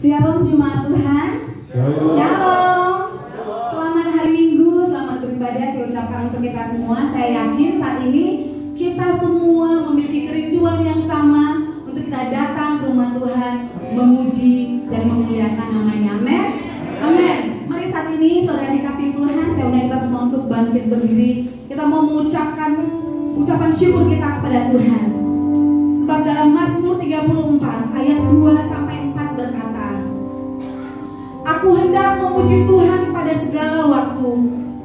Shalom jemaat Tuhan. Shalom. Selamat hari Minggu, selamat beribadah saya ucapkan untuk kita semua. Saya yakin saat ini kita semua memiliki kerinduan yang sama untuk kita datang ke rumah Tuhan, memuji dan memuliakan namanya. Amin. Amin. Mari saat ini saudara dikasihi Tuhan, saya undang kita semua untuk bangkit berdiri. Kita mau mengucapkan ucapan syukur kita kepada Tuhan. Sebab dalam Mazmur 34 ayat 2-4 berkata, Aku hendak memuji Tuhan pada segala waktu,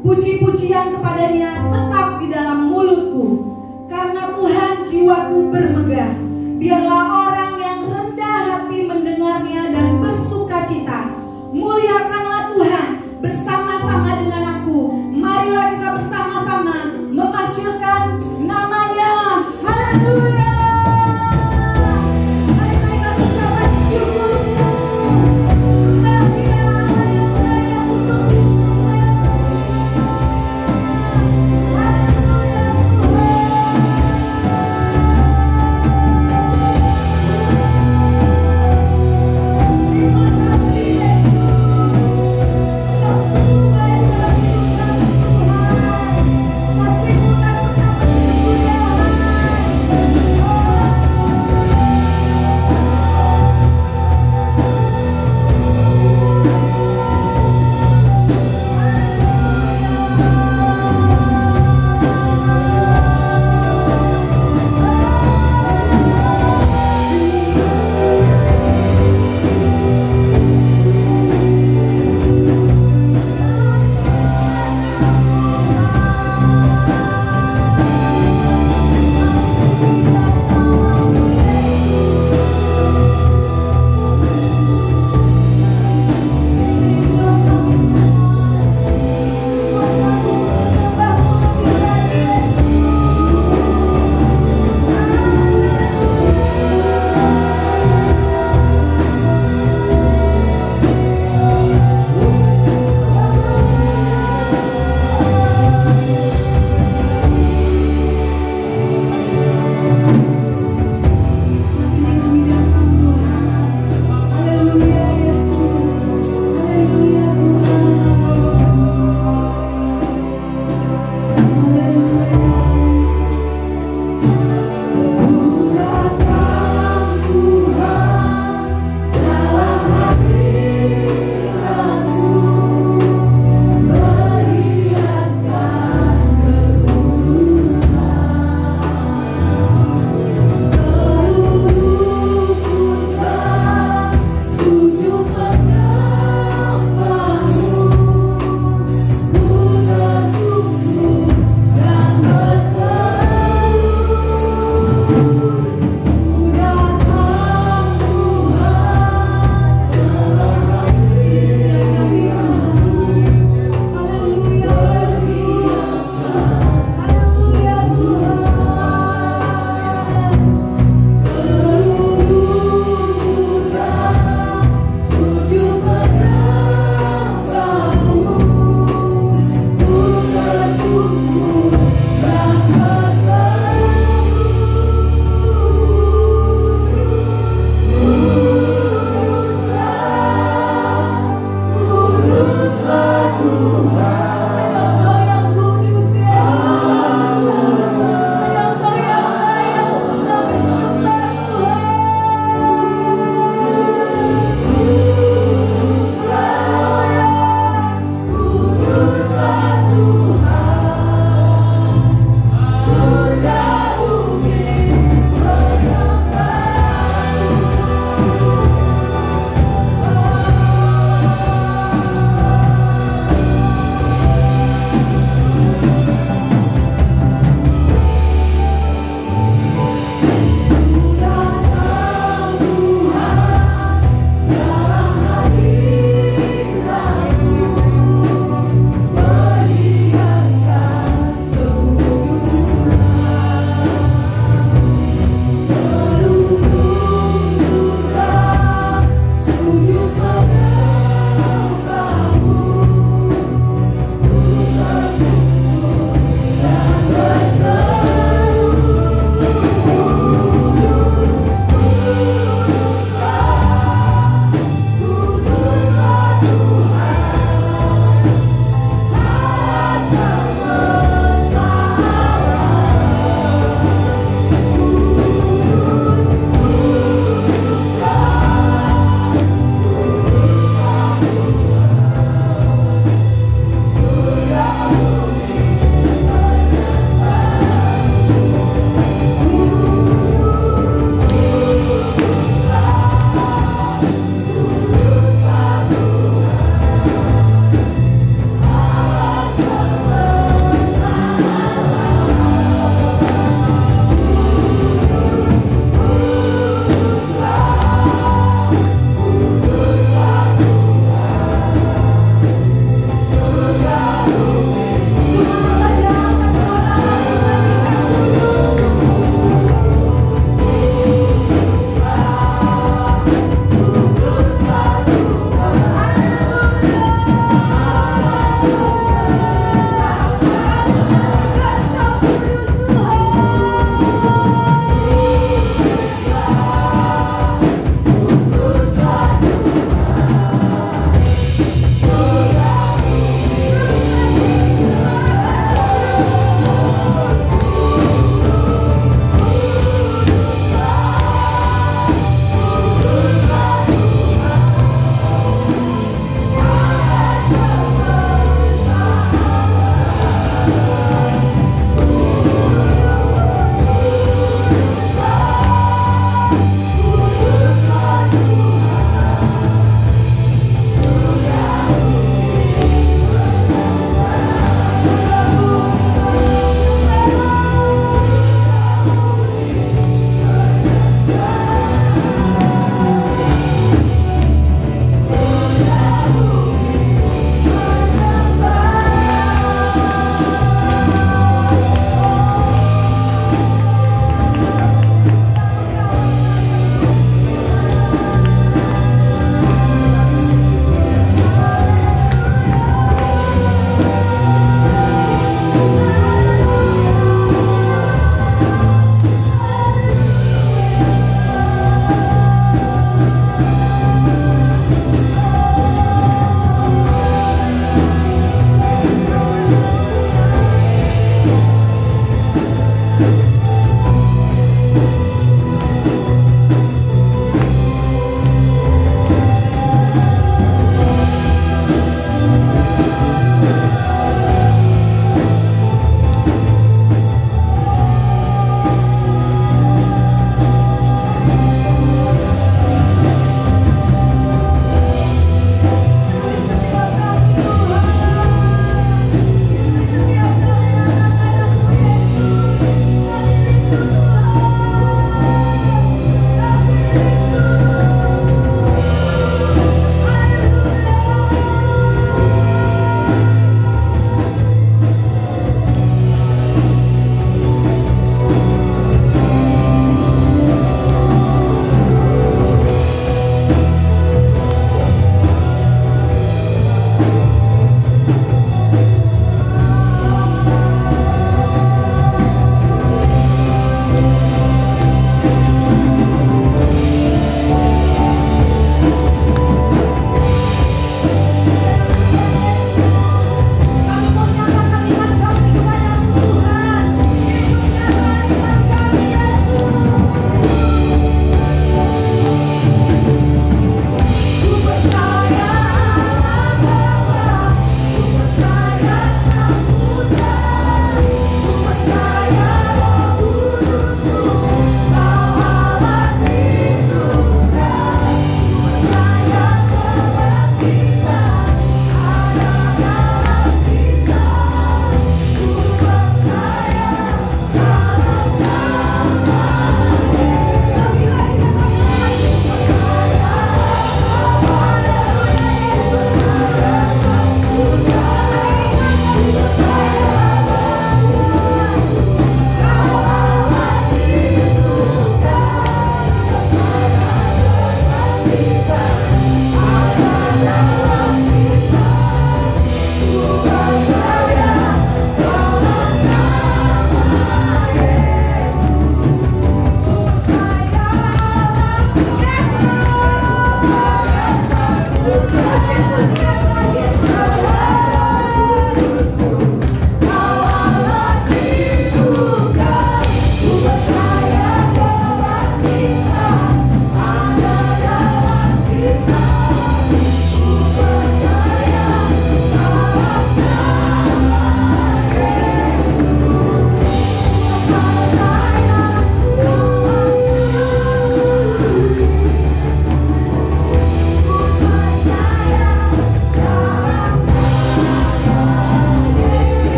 puji-pujian kepadanya tetap di dalam mulutku. Karena Tuhan jiwaku bermegah, biarlah orang yang rendah hati mendengarnya dan bersuka cita. Muliakanlah Tuhan bersama-sama dengan aku. Marilah kita bersama-sama memasyurkan namanya. Haleluya. Hallelujah.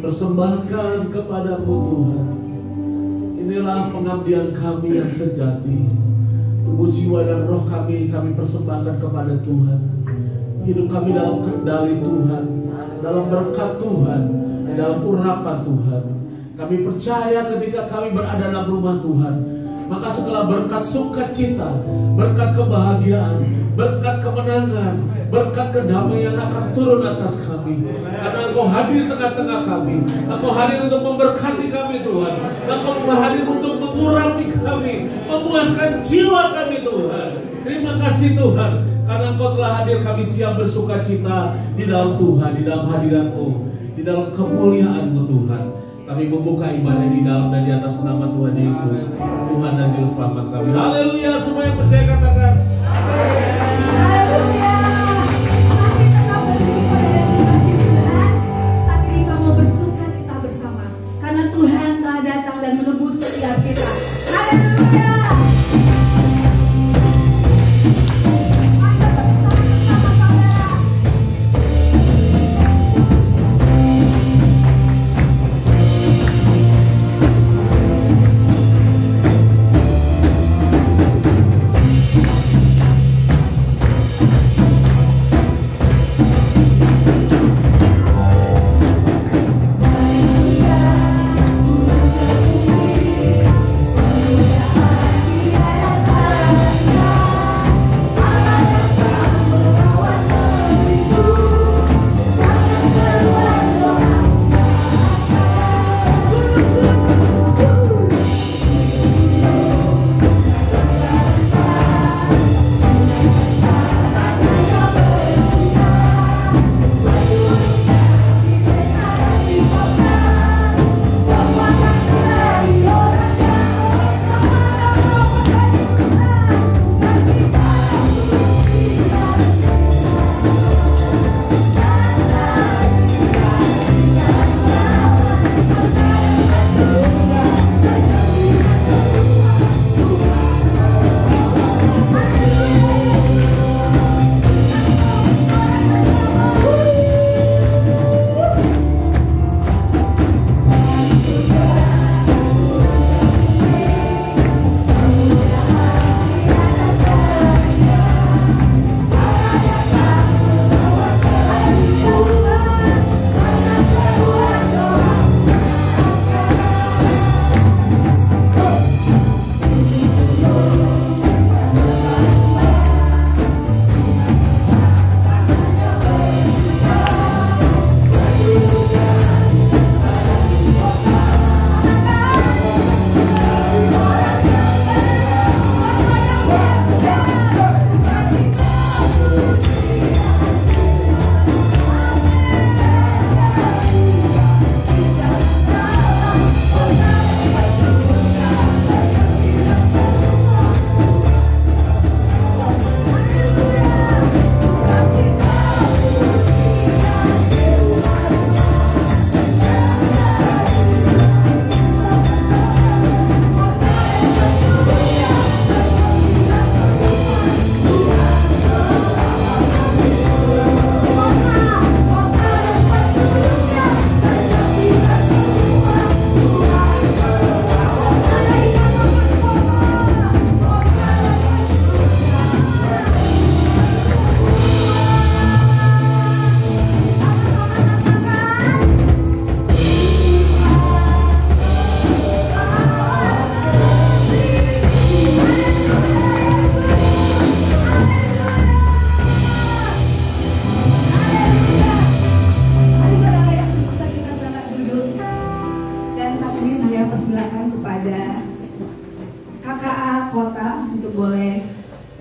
persembahkan kepadamu Tuhan. Inilah pengabdian kami yang sejati. Tubuh, jiwa, dan roh kami persembahkan kepada Tuhan. Hidup kami dalam kendali Tuhan, dalam berkat Tuhan, dalam urapan Tuhan. Kami percaya ketika kami berada dalam rumah Tuhan, maka segala berkat sukacita, berkat kebahagiaan, berkat kemenangan, berkat kedamaian akan turun atas kami. Karena Engkau hadir tengah-tengah kami. Engkau hadir untuk memberkati kami Tuhan. Engkau hadir untuk mengurapi kami, memuaskan jiwa kami Tuhan. Terima kasih Tuhan, karena Engkau telah hadir, kami siap bersukacita di dalam Tuhan, di dalam hadirat-Mu, di dalam kemuliaan-Mu Tuhan. Kami membuka ibadah di dalam dan di atas nama Tuhan Yesus, Tuhan dan Juru Selamat kami. Haleluya, semua yang percaya katakan haleluya. Masih tetap berdiri saudara yang dikasihi Tuhan. Saat ini kita mau bersuka cita bersama, karena Tuhan telah datang dan menebus setiap kita. Haleluya.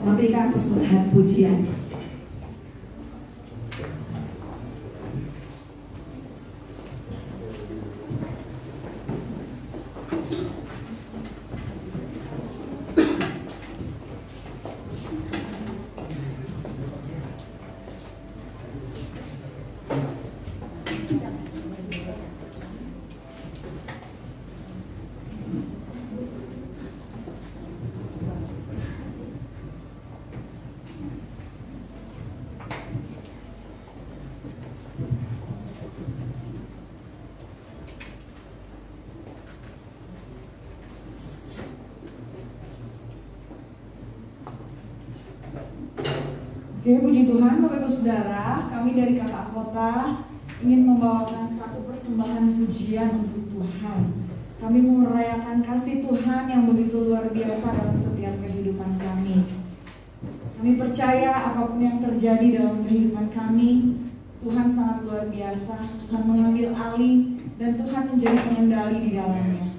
memberikan persembahan pujian. Oke, puji Tuhan, Bapak Ibu Saudara, kami dari Kakak Kota ingin membawakan satu persembahan pujian untuk Tuhan. Kami merayakan kasih Tuhan yang begitu luar biasa dalam setiap kehidupan kami. Kami percaya apapun yang terjadi dalam kehidupan kami, Tuhan sangat luar biasa. Tuhan mengambil alih dan Tuhan menjadi pengendali di dalamnya.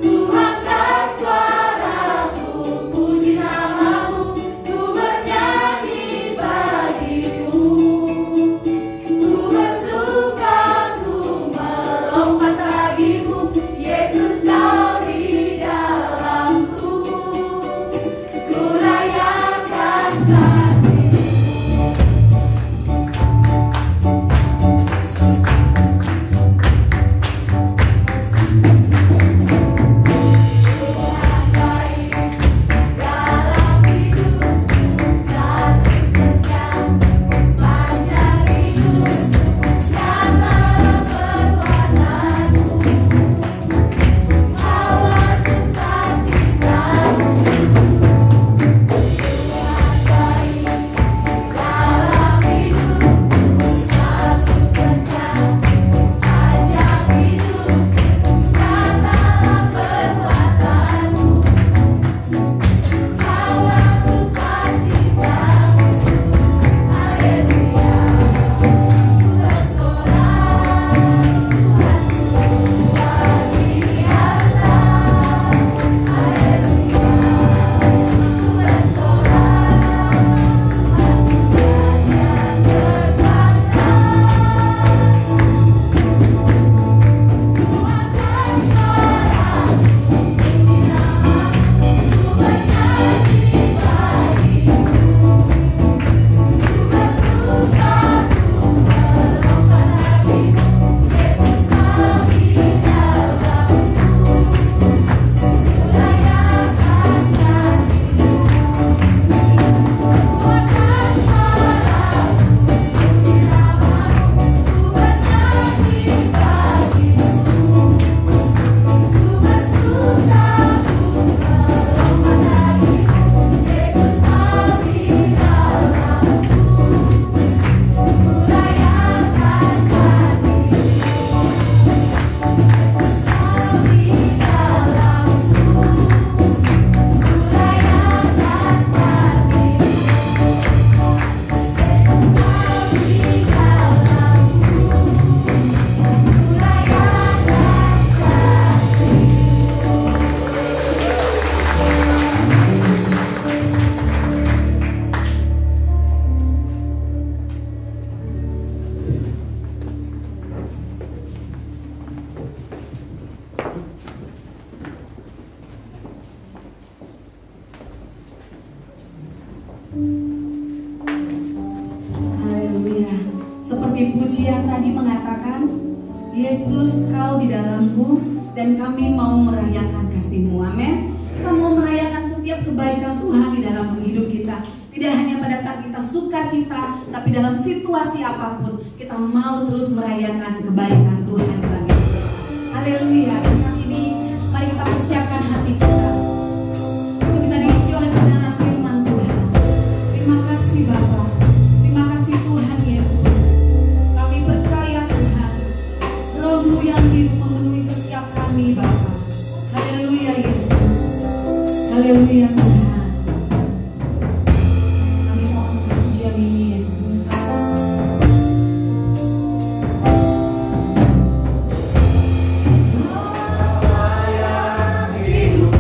Tuhan kan suaraku, puji nama pujian tadi mengatakan, Yesus kau di dalamku dan kami mau merayakan kasih-Mu. Amin. Kita mau merayakan setiap kebaikan Tuhan di dalam hidup kita. Tidak hanya pada saat kita sukacita, tapi dalam situasi apapun kita mau terus merayakan kebaikan Tuhan dalam hidup kita. Haleluya. Dan saat ini mari kita persiapkan hati kita untuk kita diisi oleh kebenaran firman Tuhan. Terima kasih Bapa. Terima kasih Tuhan Yesus. Kami percaya Tuhan, Roh-Mu yang hidup memenuhi setiap kami Bapa. Haleluya Yesus. Haleluya Tuhan. Kami mohon pujian ini Yesus. Hidup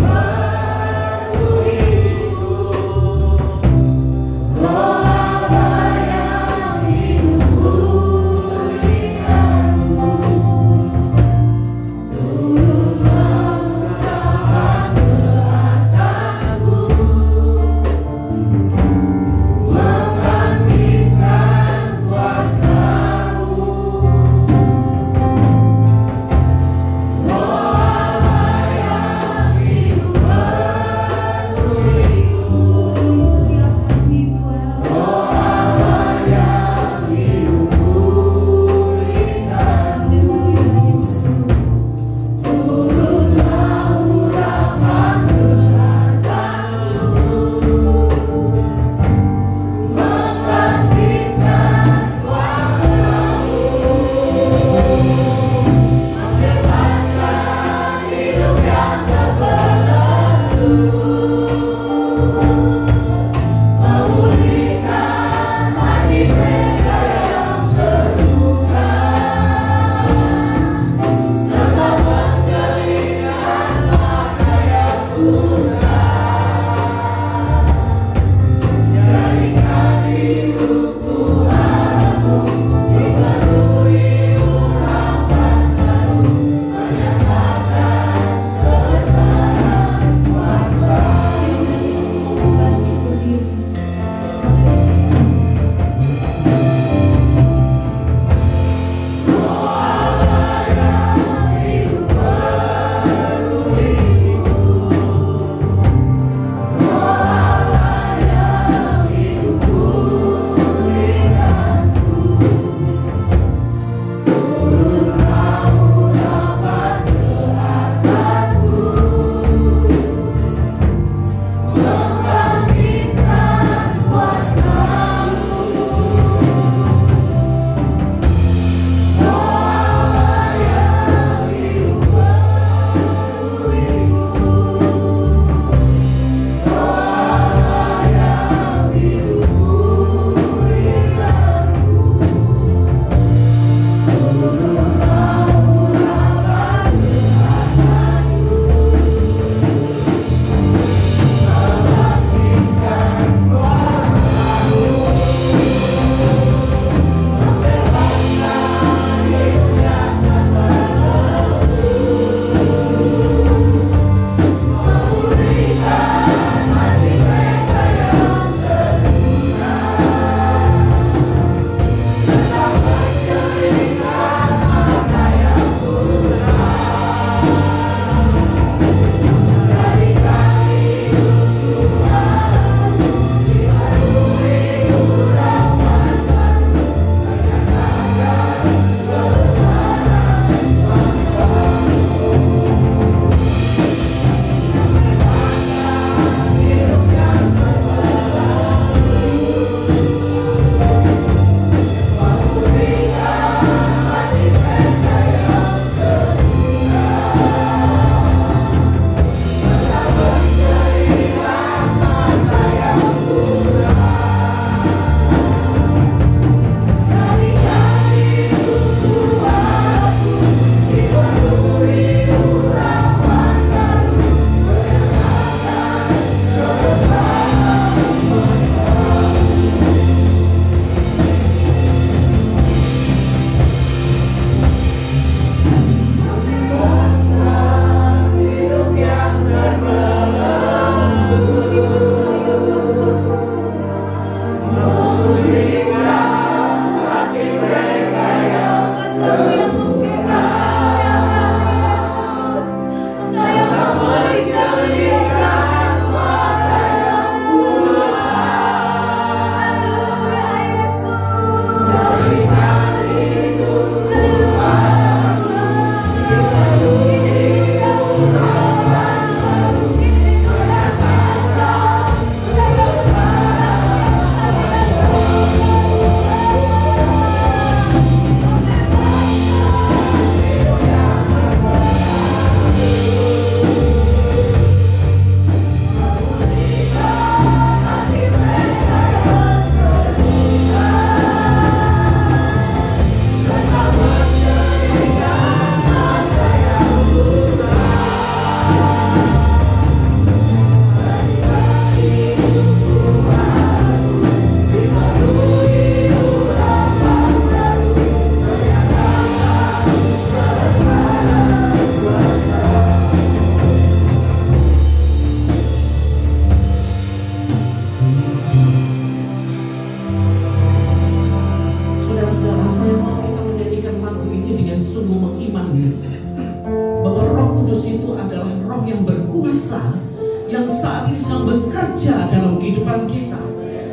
bekerja dalam kehidupan kita.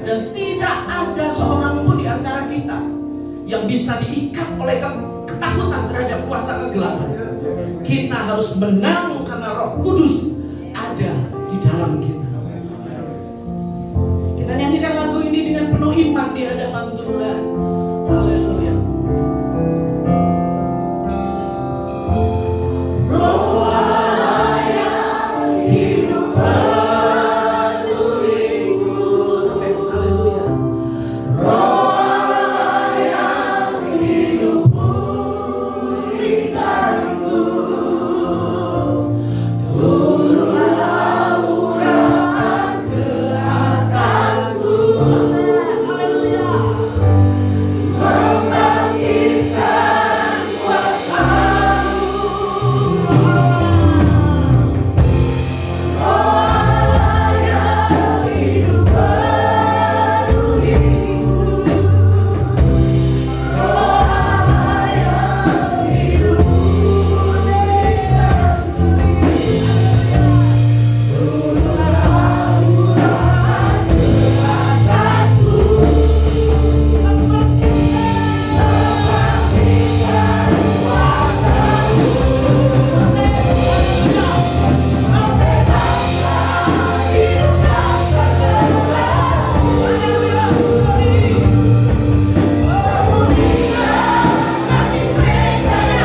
Dan tidak ada seorang pun di antara kita yang bisa diikat oleh ketakutan terhadap kuasa kegelapan. Kita harus menang karena Roh Kudus ada di dalam kita. Kita nyanyikan lagu ini dengan penuh iman di hadapan Tuhan. Haleluya. Roh Allah yang hidup penuhiku. Haleluya. Roh Allah yang hidup pulihkanku. Turunlah urapan ke atasku. Haleluya. Membangkitkan kuasa-Mu. Roh Allah yang hidup penuhiku. Roh Allah yang hidup pulihkanku. Turunlah urapan ke atasku.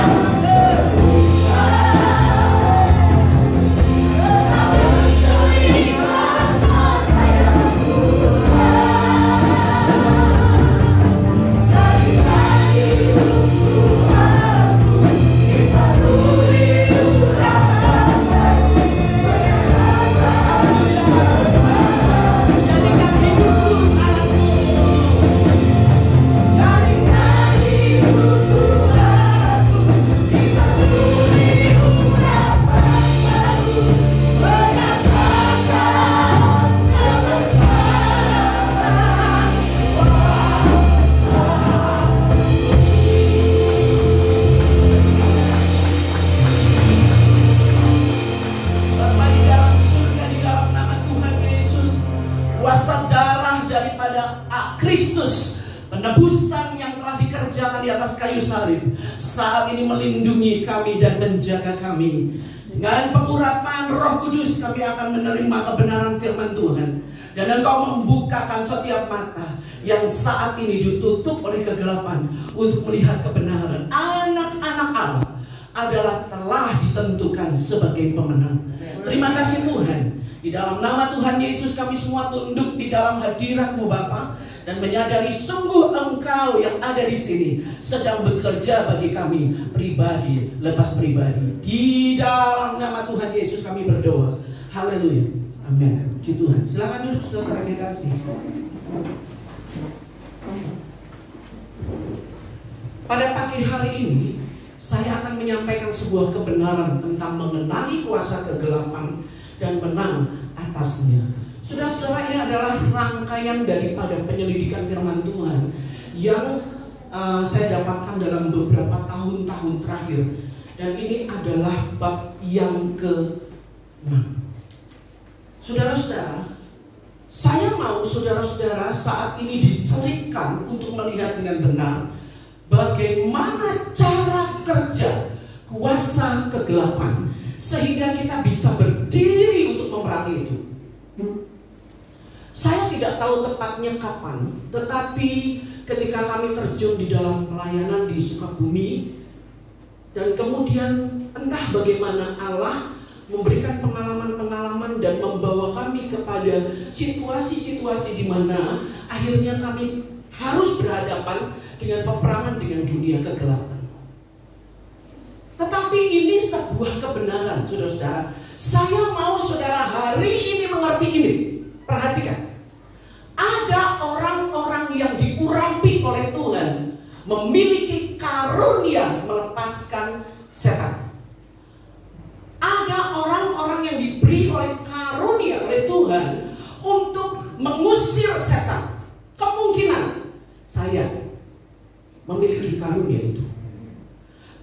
Bapa di dalam surga, di dalam nama Tuhan Yesus, kuasa darah daripada Kristus, penebusan yang telah dikerjakan di atas kayu salib, saat ini melindungi kami dan menjaga kami. Dengan pengurapan Roh Kudus kami akan menerima kebenaran firman Tuhan. Dan Engkau membukakan setiap mata yang saat ini ditutup oleh kegelapan untuk melihat kebenaran. Anak-anak Allah adalah telah ditentukan sebagai pemenang. Terima kasih Tuhan. Di dalam nama Tuhan Yesus kami semua tunduk di dalam hadirat-Mu Bapa, dan menyadari sungguh Engkau yang ada di sini sedang bekerja bagi kami pribadi lepas pribadi. Di dalam nama Tuhan Yesus kami berdoa. Haleluya. Amin. Puji Tuhan. Silakan duduk saudara kekasih. Pada pagi hari ini saya akan menyampaikan sebuah kebenaran tentang mengenali kuasa kegelapan dan menang atasnya. Saudara-saudara, ini adalah rangkaian daripada penyelidikan firman Tuhan yang saya dapatkan dalam beberapa tahun-tahun terakhir. Dan ini adalah bab yang ke-6. Saudara-saudara, saya mau saudara-saudara saat ini dicelipkan untuk melihat dengan benar bagaimana cara kerja kuasa kegelapan, sehingga kita bisa berdiri untuk memerangi itu. Saya tidak tahu tepatnya kapan, tetapi ketika kami terjun di dalam pelayanan di Sukabumi, dan kemudian entah bagaimana Allah memberikan pengalaman-pengalaman dan membawa kami kepada situasi-situasi di mana akhirnya kami harus berhadapan dengan peperangan dengan dunia kegelapan. Tetapi ini sebuah kebenaran, saudara-saudara. Saya mau saudara hari ini mengerti ini. Perhatikan. Ada orang-orang yang diurapi oleh Tuhan, memiliki karunia melepaskan setan. Ada orang-orang yang diberi oleh karunia oleh Tuhan untuk mengusir setan. Kemungkinan saya memiliki karunia itu.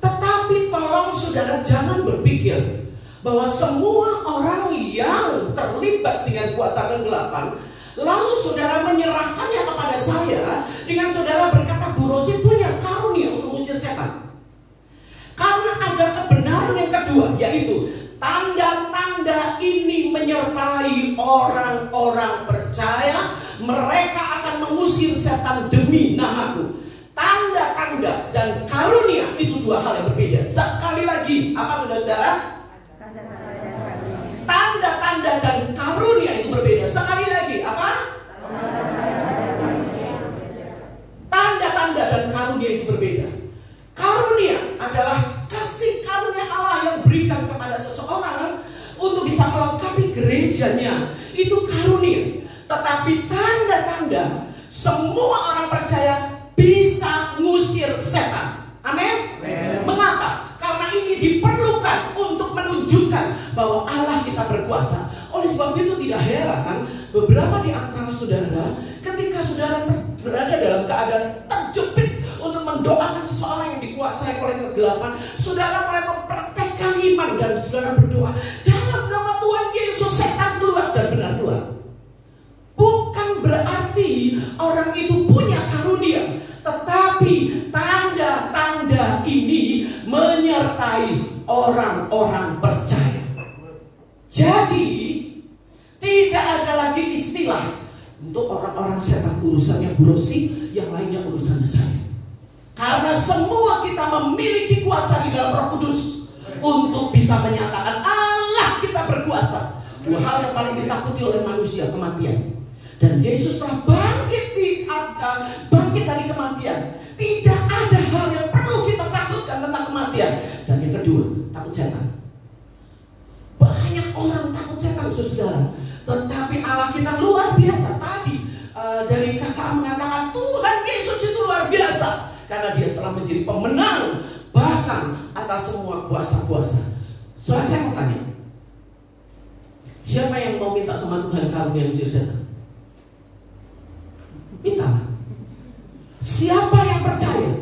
Tetapi tolong saudara jangan berpikir bahwa semua orang yang terlibat dengan kuasa kegelapan, lalu saudara menyerahkannya kepada saya dengan saudara berkata, Bu Rosi punya karunia untuk mengusir setan. Karena ada kebenaran yang kedua, yaitu tanda-tanda ini menyertai orang-orang percaya. Mereka akan mengusir setan demi namaku. Tanda-tanda dan karunia itu dua hal yang berbeda. Sekali lagi, apa saudara? Tanda-tanda dan karunia itu berbeda. Sekali lagi, apa? Tanda-tanda dan karunia itu berbeda. Karunia adalah kasih karunia Allah yang berikan kepada seseorang untuk bisa melengkapi gerejanya. Itu karunia. Tetapi tanda-tanda, semua orang percaya bisa ngusir setan. Amin? Mengapa? Karena ini diperlukan untuk menunjukkan bahwa Allah kita berkuasa. Oleh sebab itu tidak heran beberapa di antara saudara, ketika saudara berada dalam keadaan terjepit untuk mendoakan seseorang yang dikuasai oleh kegelapan, saudara mulai mempraktekkan iman dan saudara berdoa, dalam nama Tuhan Yesus setan keluar, dan benar keluar. Bukan berarti orang itu punya karunia, tetapi tanda-tanda ini menyertai orang-orang percaya. Jadi tidak ada lagi istilah untuk orang-orang setan urusannya Bu Rosi, yang lainnya urusannya saya. Karena semua kita memiliki kuasa di dalam Roh Kudus untuk bisa menyatakan Allah kita berkuasa. Dua hal yang paling ditakuti oleh manusia, kematian. Dan Yesus telah bangkit dari kematian. Tidak ada hal yang perlu kita takutkan tentang kematian. Dan yang kedua, takut setan. Banyak orang takut setan, saudara. Tetapi Allah kita luar biasa. Tadi dari kakak mengatakan Tuhan Yesus itu luar biasa, karena dia telah menjadi pemenang bahkan atas semua kuasa-kuasa. Soalnya saya mau tanya, siapa yang mau minta sama Tuhan karunia mengusir setan? Minta. Siapa yang percaya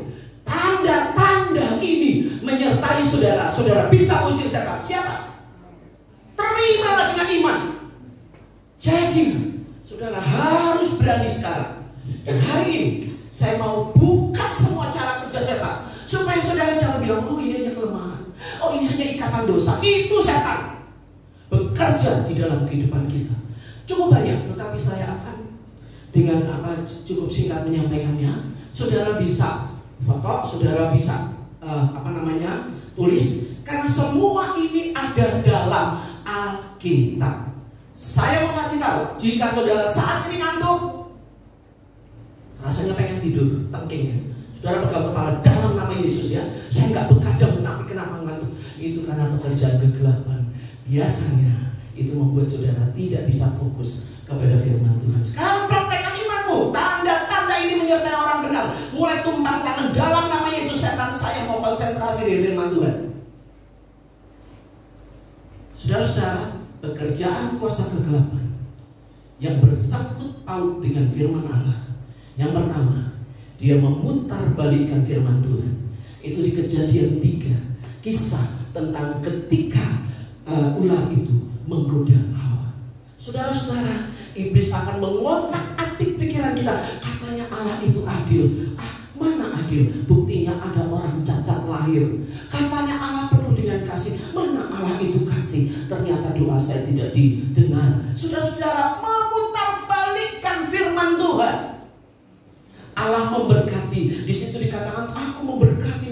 tanda-tanda ini menyertai saudara, saudara bisa mengusir setan? Siapa? Terimalah dengan iman. Jadi saudara harus berani sekarang. Dan hari ini saya mau buka semua cara kerja setan, supaya saudara jangan bilang, oh ini hanya kelemahan, oh ini hanya ikatan dosa. Itu setan bekerja di dalam kehidupan kita. Cukup banyak, tetapi saya akan dengan cukup singkat menyampaikannya. Saudara bisa foto, saudara bisa tulis, karena semua ini ada dalam Alkitab. Saya mau kasih tahu, jika saudara saat ini ngantuk, rasanya pengen tidur, tengking, saudara pegang kepala dalam nama Yesus ya. Saya nggak begadang, tapi kenapa ngantuk? Itu karena pekerjaan kegelapan. Biasanya itu membuat saudara tidak bisa fokus kepada firman Tuhan. Sekarang praktekkan imanmu. Tanda-tanda ini menyertai orang benar. Mulai tumpang tangan dalam nama Yesus. Setan, saya mau konsentrasi di firman Tuhan. Saudara-saudara, pekerjaan kuasa kegelapan yang bersangkut paut dengan firman Allah. Yang pertama, dia memutarbalikkan firman Tuhan. Itu di Kejadian 3, kisah tentang ketika ular itu menggoda Hawa. Saudara-saudara, iblis akan mengotak-atik pikiran kita. Katanya Allah itu adil. Mana adil? Buktinya ada orang cacat lahir. Katanya Allah penuh dengan kasih. Mana Allah itu kasih? Ternyata doa saya tidak didengar. Saudara-saudara, memutarbalikkan firman Tuhan. Allah memberkati. Di situ dikatakan aku memberkati.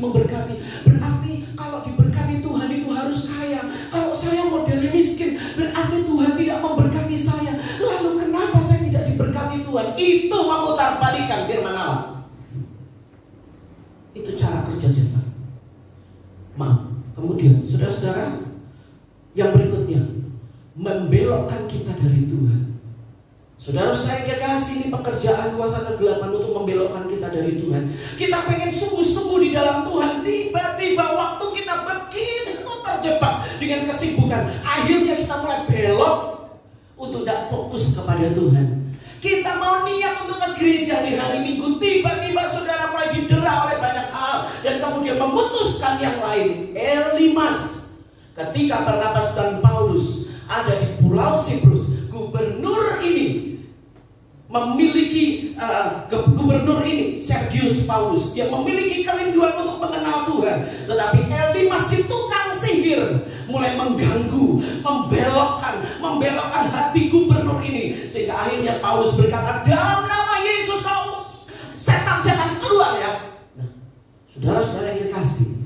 Berarti kalau diberkati Tuhan itu harus kaya. Kalau saya modelnya miskin, berarti Tuhan tidak memberkati saya. Lalu kenapa saya tidak diberkati Tuhan? Itu memutarbalikkan firman Allah. Itu cara kerja setan. Maaf. Kemudian saudara-saudara, yang berikutnya, membelokkan kita dari Tuhan. Saudara saya kekasih, ini pekerjaan kuasa kegelapan untuk membelokkan kita dari Tuhan. Kita pengen sungguh-sungguh di dalam Tuhan. Tiba-tiba waktu kita begitu terjebak dengan kesibukan, akhirnya kita mulai belok untuk tidak fokus kepada Tuhan. Kita mau niat untuk ke gereja di hari Minggu, tiba-tiba saudara mulai didera oleh banyak hal, dan kemudian memutuskan yang lain. Elimas Ketika Barnabas dan Paulus ada di Pulau Siprus, gubernur ini memiliki gubernur ini, Sergius Paulus, dia memiliki kerinduan untuk mengenal Tuhan. Tetapi Elimas si tukang sihir mulai mengganggu, membelokkan hati gubernur ini, sehingga akhirnya Paulus berkata, dalam nama Yesus kau setan-setan keluar ya. Nah, saudara-saudara yang kekasih,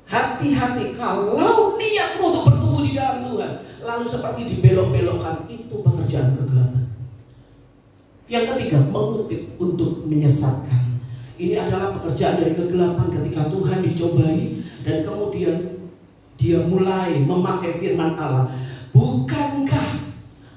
hati-hati kalau niatmu untuk bertumbuh di dalam Tuhan lalu seperti dibelok-belokkan, itu pekerjaan kegelapan. Yang ketiga, mengutip untuk menyesatkan. Ini adalah pekerjaan dari kegelapan ketika Tuhan dicobai dan kemudian dia mulai memakai firman Allah. Bukankah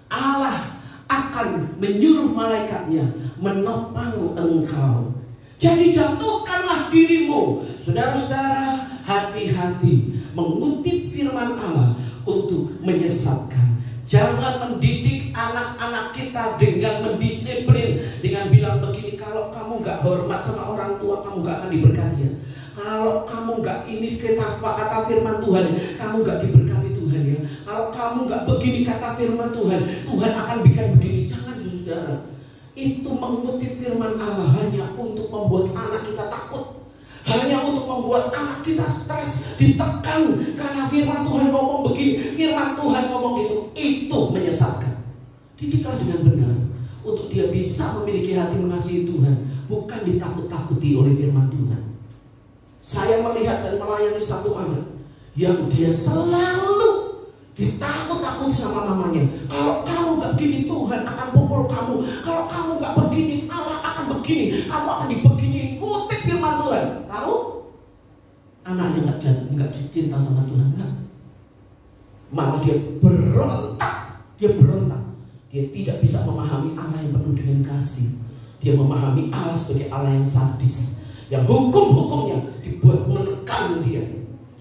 Allah akan menyuruh malaikatnya menopang engkau? Jadi jatuhkanlah dirimu. Saudara-saudara, hati-hati mengutip firman Allah untuk menyesatkan. Jangan mendidik anak-anak kita dengan mendisiplin, dengan bilang begini, kalau kamu gak hormat sama orang tua, kamu gak akan diberkati ya. Kalau kamu gak ini kata firman Tuhan, kamu gak diberkati Tuhan ya. Kalau kamu gak begini kata firman Tuhan, Tuhan akan bikin begini. Jangan saudara, itu mengutip firman Allah hanya untuk membuat anak kita takut, hanya untuk membuat anak kita stres, ditekan karena firman Tuhan ngomong begini, firman Tuhan ngomong gitu. Itu menyesatkan. Didiklah dengan benar untuk dia bisa memiliki hati mengasihi Tuhan, bukan ditakut-takuti oleh firman Tuhan. Saya melihat dan melayani satu anak yang dia selalu ditakut-takut sama mamanya. Kalau kamu gak begini, Tuhan akan pukul kamu. Kalau kamu gak begini, Allah akan begini. Kamu akan dibegini. Kutip firman Tuhan. Tahu? Anaknya gak cinta sama Tuhan, enggak. Malah dia berontak. Dia tidak bisa memahami Allah yang penuh dengan kasih. Dia memahami Allah sebagai Allah yang sadis, yang hukum-hukumnya dibuat menekan dia.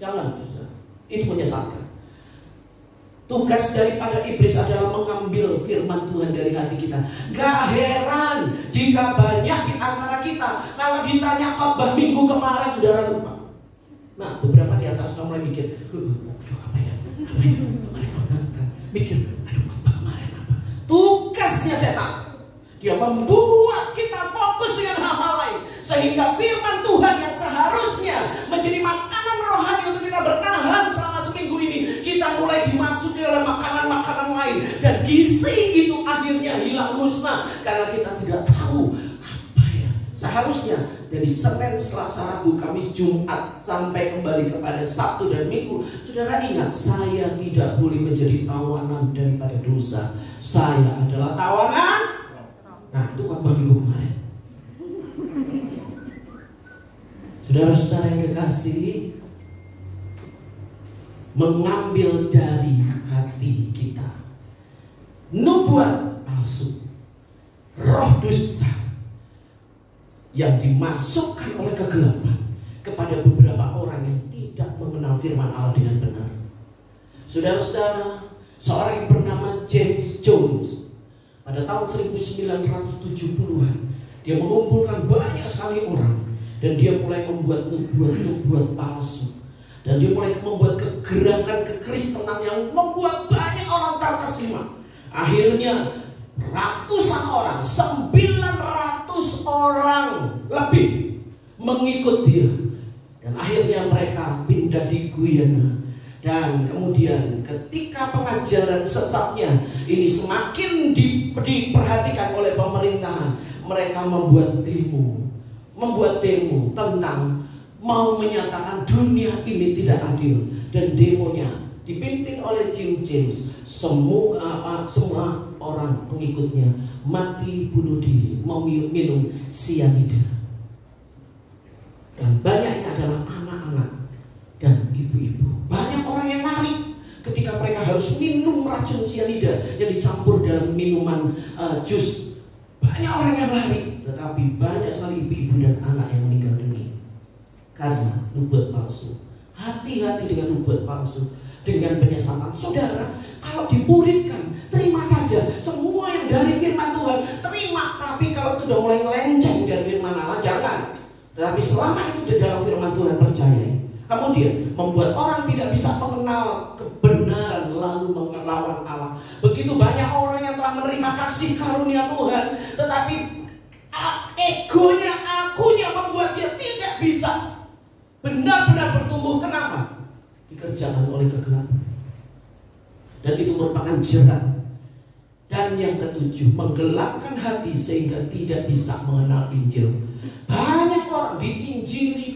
Jangan, susah. Itu menyesatkan. Tugas daripada iblis adalah mengambil firman Tuhan dari hati kita. Gak heran jika banyak di antara kita kalau ditanya khotbah minggu kemarin saudara lupa. Nah, beberapa di antara sudah mulai mikir, aduh apa ya kemarin mikir, aduh khotbah kemarin apa. Tugasnya setan, dia membuat kita fokus dengan hal-hal lain, sehingga firman Tuhan yang seharusnya menjadi makanan rohani untuk kita bertahan selama seminggu ini, kita mulai dimasuki oleh makanan-makanan lain, dan gizi itu akhirnya hilang musnah karena kita tidak tahu apa ya. Seharusnya dari Senin, Selasa, Rabu, Kamis, Jumat sampai kembali kepada Sabtu dan Minggu, saudara ingat, saya tidak boleh menjadi tawanan daripada dosa. Saya adalah tawanan. Nah, itu khotbah minggu kemarin. Saudara-saudara yang kekasih, mengambil dari hati kita nubuat palsu, roh dusta yang dimasukkan oleh kegelapan kepada beberapa orang yang tidak mengenal firman Allah dengan benar. Saudara-saudara, seorang yang bernama James Jones pada tahun 1970-an, dia mengumpulkan banyak sekali orang dan dia mulai membuat nubuat-nubuat palsu. Dan dia mulai membuat kegerakan kekristenan yang membuat banyak orang terkesima. Akhirnya ratusan orang, 900 orang lebih mengikut dia. Dan akhirnya mereka pindah di Guyana. Dan kemudian ketika pengajaran sesatnya ini semakin diperhatikan oleh pemerintah, mereka membuat demo tentang mau menyatakan dunia ini tidak adil. Dan demonya dipimpin oleh Jim James. Semua orang pengikutnya mati bunuh diri, minum sianida. Dan banyaknya adalah anak-anak dan ibu-ibu. Banyak orang yang lari ketika mereka harus minum racun sianida yang dicampur dalam minuman jus. Banyak orang yang lari, tetapi banyak sekali ibu-ibu dan anak yang meninggal dunia karena nubuat palsu. Hati-hati dengan nubuat palsu, dengan penyesatan. Saudara, kalau dimuridkan, terima saja semua yang dari firman Tuhan, terima. Tapi kalau itu sudah mulai ngelenceng dari firman Allah, jangan. Tetapi selama itu di dalam firman Tuhan, percaya Kemudian membuat orang tidak bisa mengenal kebenaran lalu melawan Allah. Begitu banyak orang yang telah menerima kasih karunia Tuhan, tetapi egonya, akunya membuat dia tidak bisa benar-benar bertumbuh. Kenapa? Dikerjakan oleh kegelapan. Dan itu merupakan jerat. Dan yang ketujuh, menggelapkan hati sehingga tidak bisa mengenal Injil. Banyak orang diinjili,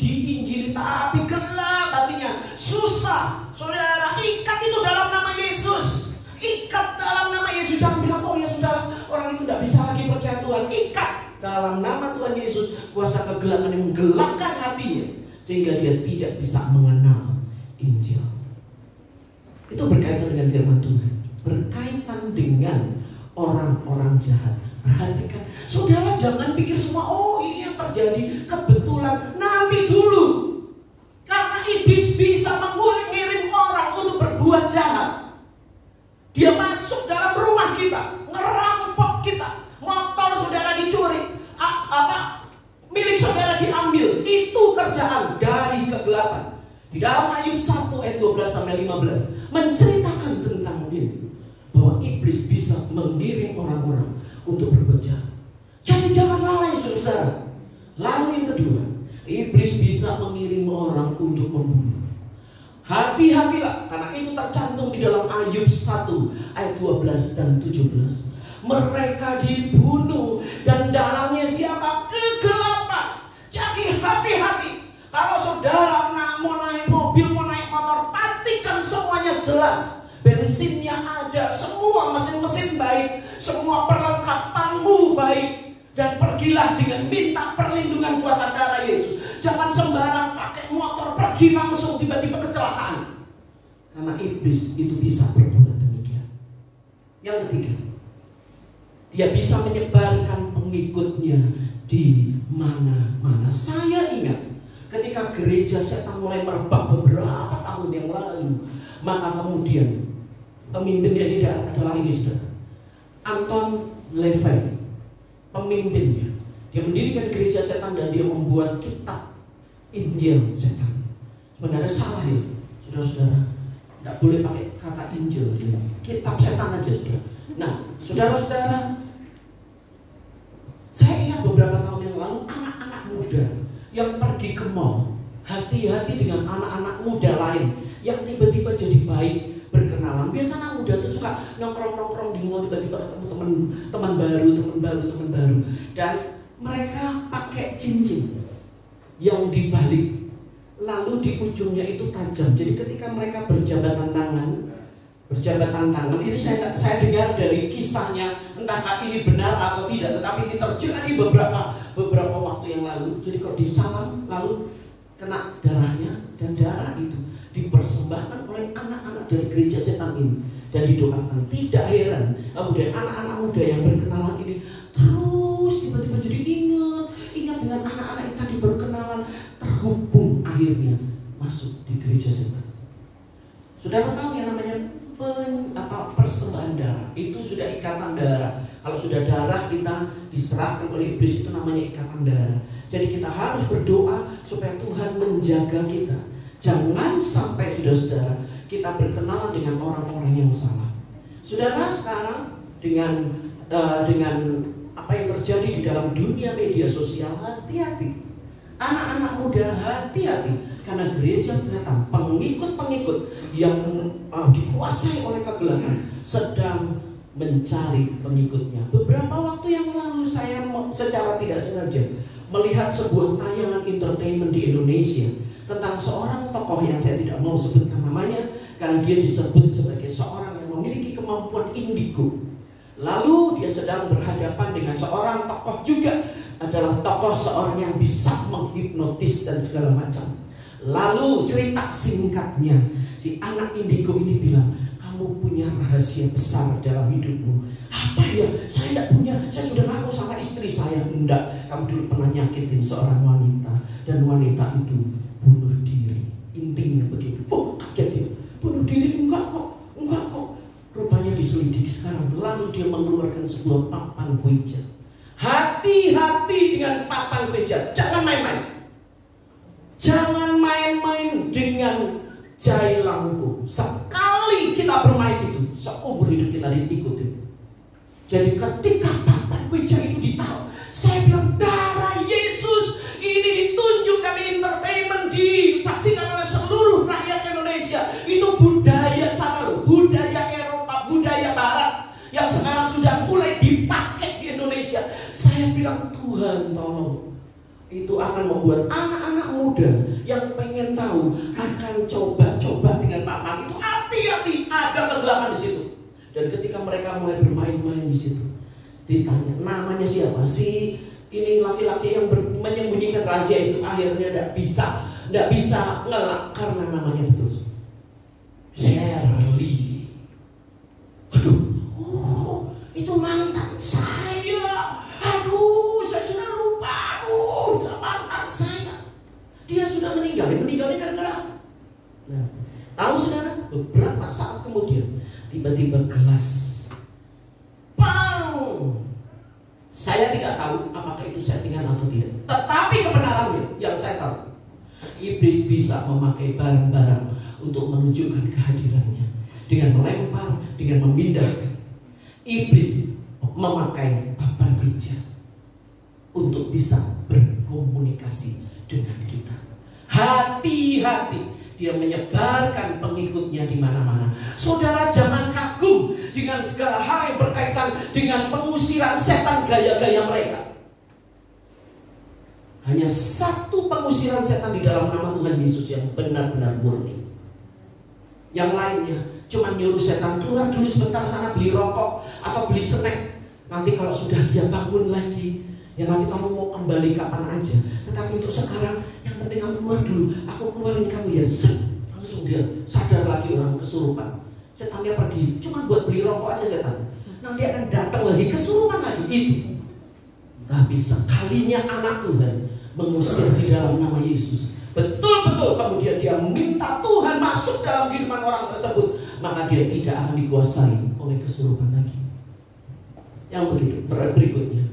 tapi gelap hatinya, susah. Saudara, ikat itu dalam nama Yesus. Ikat dalam nama Yesus. Jangan bilang, oh ya sudah, orang itu tidak bisa lagi percaya Tuhan. Ikat dalam nama Tuhan Yesus. Kuasa kegelapan yang menggelapkan hatinya sehingga dia tidak bisa mengenal Injil. Itu berkaitan dengan firman Tuhan, berkaitan dengan orang-orang jahat. Perhatikan, saudara, jangan pikir semua, oh ini yang terjadi kebetulan. Nanti dulu, karena iblis bisa mengirim orang untuk berbuat jahat. Dia masuk dalam rumah kita, ngerampok kita, motor saudara dicuri, milik saudara diambil. Itu kerjaan dari kegelapan. Di dalam Ayub 1 ayat 12-15 menceritakan tentang ini, bahwa iblis bisa mengirim orang-orang untuk berbuat jahat. Jadi jangan lalai saudara. Lalu yang kedua, iblis bisa mengirim orang untuk membunuh. Hati-hatilah, karena itu tercantum di dalam Ayub 1 ayat 12 dan 17. Mereka dibunuh dan dalamnya siapa? Kegelapan. Jadi hati-hati. Kalau saudara mau naik mobil, mau naik motor, pastikan semuanya jelas. Bensinnya ada, semua mesin-mesin baik, semua perlengkapanmu baik. Dan pergilah dengan minta perlindungan kuasa darah Yesus. Jangan sembarang pakai motor pergi langsung tiba-tiba kecelakaan. Karena iblis itu bisa berbuat demikian. Yang ketiga, dia bisa menyebarkan pengikutnya di mana-mana. Saya ingat ketika gereja setan mulai merebak beberapa tahun yang lalu, maka kemudian pemimpinnya ini adalah ini sudah Anton LaVey, pemimpinnya. Dia mendirikan gereja setan dan dia membuat kitab Injil setan. Sebenarnya salah ya, saudara-saudara. Tidak boleh pakai kata Injil, kitab setan aja sudah. Nah, saudara-saudara, saya ingat beberapa tahun yang lalu anak-anak muda yang pergi ke mall, hati-hati dengan anak-anak muda lain yang tiba-tiba jadi baik, berkenalan. Biasa anak muda itu suka nongkrong-nongkrong di mall, tiba-tiba ketemu teman baru, dan mereka pakai cincin yang dibalik, lalu di ujungnya itu tajam. Jadi ketika mereka berjabatan tangan, ini saya dengar dari kisahnya, entah ini benar atau tidak, tetapi ini terjadi beberapa waktu yang lalu. Jadi kalau disalam lalu kena darahnya, dan darah itu dipersembahkan oleh anak-anak dari gereja setan ini dan didoakan. Tidak heran kemudian anak-anak muda yang berkenalan ini terus tiba-tiba jadi ingat dengan anak-anak yang tadi berkenalan, terhubung akhirnya masuk di gereja setan. Saudara tahu yang namanya persembahan darah, itu sudah ikatan darah. Kalau sudah darah kita diserahkan oleh iblis, itu namanya ikatan darah. Jadi kita harus berdoa supaya Tuhan menjaga kita. Jangan sampai saudara-saudara kita berkenalan dengan orang-orang yang salah. Saudara, sekarang dengan apa yang terjadi di dalam dunia media sosial, hati-hati. Anak-anak muda hati-hati. Karena gereja ternyata pengikut-pengikut yang dikuasai oleh kegelapan sedang mencari pengikutnya. Beberapa waktu yang lalu saya secara tidak sengaja melihat sebuah tayangan entertainment di Indonesia tentang seorang tokoh yang saya tidak mau sebutkan namanya karena dia disebut sebagai seorang yang memiliki kemampuan indigo. Lalu dia sedang berhadapan dengan seorang tokoh juga, adalah tokoh seorang yang bisa menghipnotis dan segala macam. Lalu cerita singkatnya, si anak indigo ini bilang, kamu punya rahasia besar dalam hidupmu. Apa ya? Saya tidak punya. Saya sudah ngaku sama istri saya. Enggak, kamu dulu pernah nyakitin seorang wanita, dan wanita itu bunuh diri. Intinya begitu. Oh, kaget dia. Bunuh diri? Enggak kok. Rupanya diselidiki sekarang. Lalu dia mengeluarkan sebuah papan ouija. Hati-hati dengan papan ouija. Jangan main-main. Jangan main-main dengan jai lampu. Sekali kita bermain itu, seumur hidup kita diikuti. Jadi ketika papan Ouija itu ditaruh, saya bilang darah Yesus ini ditunjukkan di entertainment, disaksikan oleh seluruh rakyat Indonesia. Itu budaya sana loh, budaya Eropa, budaya Barat yang sekarang sudah mulai dipakai di Indonesia. Saya bilang Tuhan tolong. Itu akan membuat anak-anak muda yang pengen tahu akan coba-coba dengan papan itu. Hati-hati, ada kegelapan di situ. Dan ketika mereka mulai bermain-main di situ, ditanya namanya siapa sih? Ini laki-laki yang menyembunyikan rahasia itu akhirnya tidak bisa ngelak karena namanya betul Shirley. Aduh, itu mantan saya. Aduh, saya sudah lupa. Sudah mantan saya. Dia sudah meninggal. Meninggalnya karena nah, tahu saudara? Beberapa saat kemudian tiba-tiba gelas, bang. Saya tidak tahu apakah itu settingan atau tidak. Tetapi kebenarannya yang saya tahu, iblis bisa memakai barang-barang untuk menunjukkan kehadirannya dengan melempar, dengan memindahkan. Iblis memakai papan Ouija untuk bisa berkomunikasi dengan kita. Hati-hati, dia menyebarkan pengikutnya di mana-mana. Saudara jangan kagum dengan segala hal yang berkaitan dengan pengusiran setan gaya-gaya mereka. Hanya satu pengusiran setan di dalam nama Tuhan Yesus yang benar-benar murni. Yang lainnya cuma nyuruh setan keluar dulu sebentar sana beli rokok atau beli snack. Nanti kalau sudah dia bangun lagi, ya nanti kamu mau kembali kapan aja. Tetapi untuk sekarang yang penting kamu keluar dulu. Aku keluarin kamu ya. Langsung dia sadar lagi orang kesurupan. Setannya pergi cuma buat beli rokok aja setan. Nanti akan datang lagi kesurupan lagi itu. Tapi sekalinya anak Tuhan mengusir di dalam nama Yesus, betul-betul kemudian dia minta Tuhan masuk dalam kehidupan orang tersebut, maka dia tidak akan dikuasai oleh kesurupan lagi. Yang begitu berikutnya,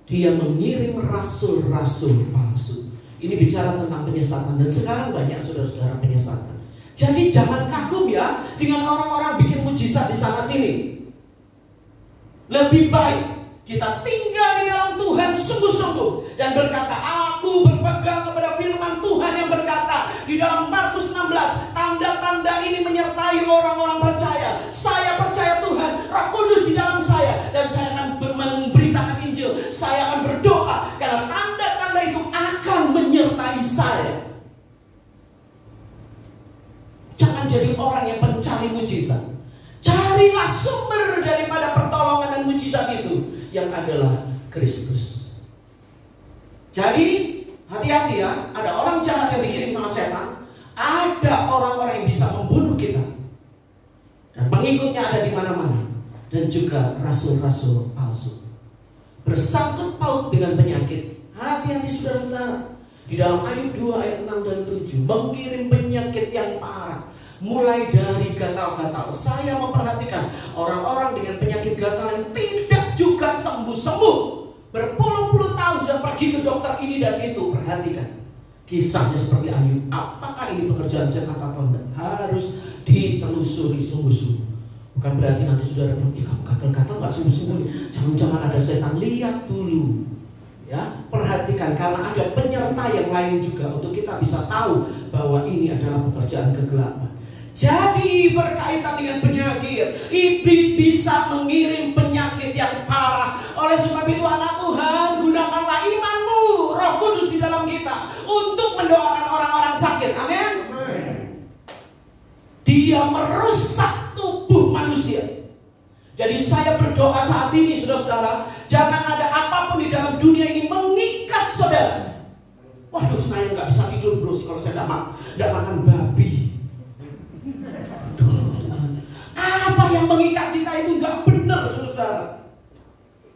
dia mengirim rasul-rasul palsu. Ini bicara tentang penyesatan, dan sekarang banyak saudara-saudara penyesatan. Jadi jangan kagum ya dengan orang-orang bikin mujizat di sana sini. Lebih baik kita tinggal di dalam Tuhan sungguh-sungguh dan berkata, aku berpegang kepada firman Tuhan yang berkata di dalam Markus 16, tanda-tanda ini menyertai orang-orang percaya. Saya percaya Tuhan, Roh Kudus di dalam saya, dan saya akan memberitakan Injil. Saya akan berdoa karena tanda-tanda itu akan menyertai saya. Jangan jadi orang yang pencari mujizat. Carilah sumber daripada pertolongan dan mujizat itu, yang adalah Kristus. Jadi hati-hati ya, ada orang jahat yang dikirim sama setan, ada orang-orang yang bisa membunuh kita, dan pengikutnya ada di mana-mana, dan juga rasul-rasul palsu. Bersangkut paut dengan penyakit. Hati-hati saudara-saudara. Di dalam Ayub 2 ayat 6 dan 7 mengirim penyakit yang parah, mulai dari gatal-gatal. Saya memperhatikan orang-orang dengan penyakit gatal yang tidak juga sembuh-sembuh. Berpuluh-puluh tahun sudah pergi ke dokter ini dan itu. Perhatikan kisahnya seperti Ayub. Apakah ini pekerjaan setan atau tidak? Harus ditelusuri sungguh-sungguh. Bukan berarti nanti saudara bilang, kamu gatal-gatal gak sembuh-sembuh. Jangan-jangan ada setan. Lihat dulu ya, perhatikan, karena ada penyerta yang lain juga untuk kita bisa tahu bahwa ini adalah pekerjaan kegelapan. Jadi berkaitan dengan penyakit, iblis bisa mengirim penyakit yang parah. Oleh sebab itu anak Tuhan, gunakanlah imanmu, Roh Kudus di dalam kita untuk mendoakan orang-orang sakit. Amin. Dia merusak tubuh manusia. Jadi saya berdoa saat ini saudara-saudara, jangan ada apapun di dalam dunia ini mengikat saudara. Waduh, saya nggak bisa tidur bro kalau saya tidak makan babi. Apa yang mengikat kita itu nggak benar saudara.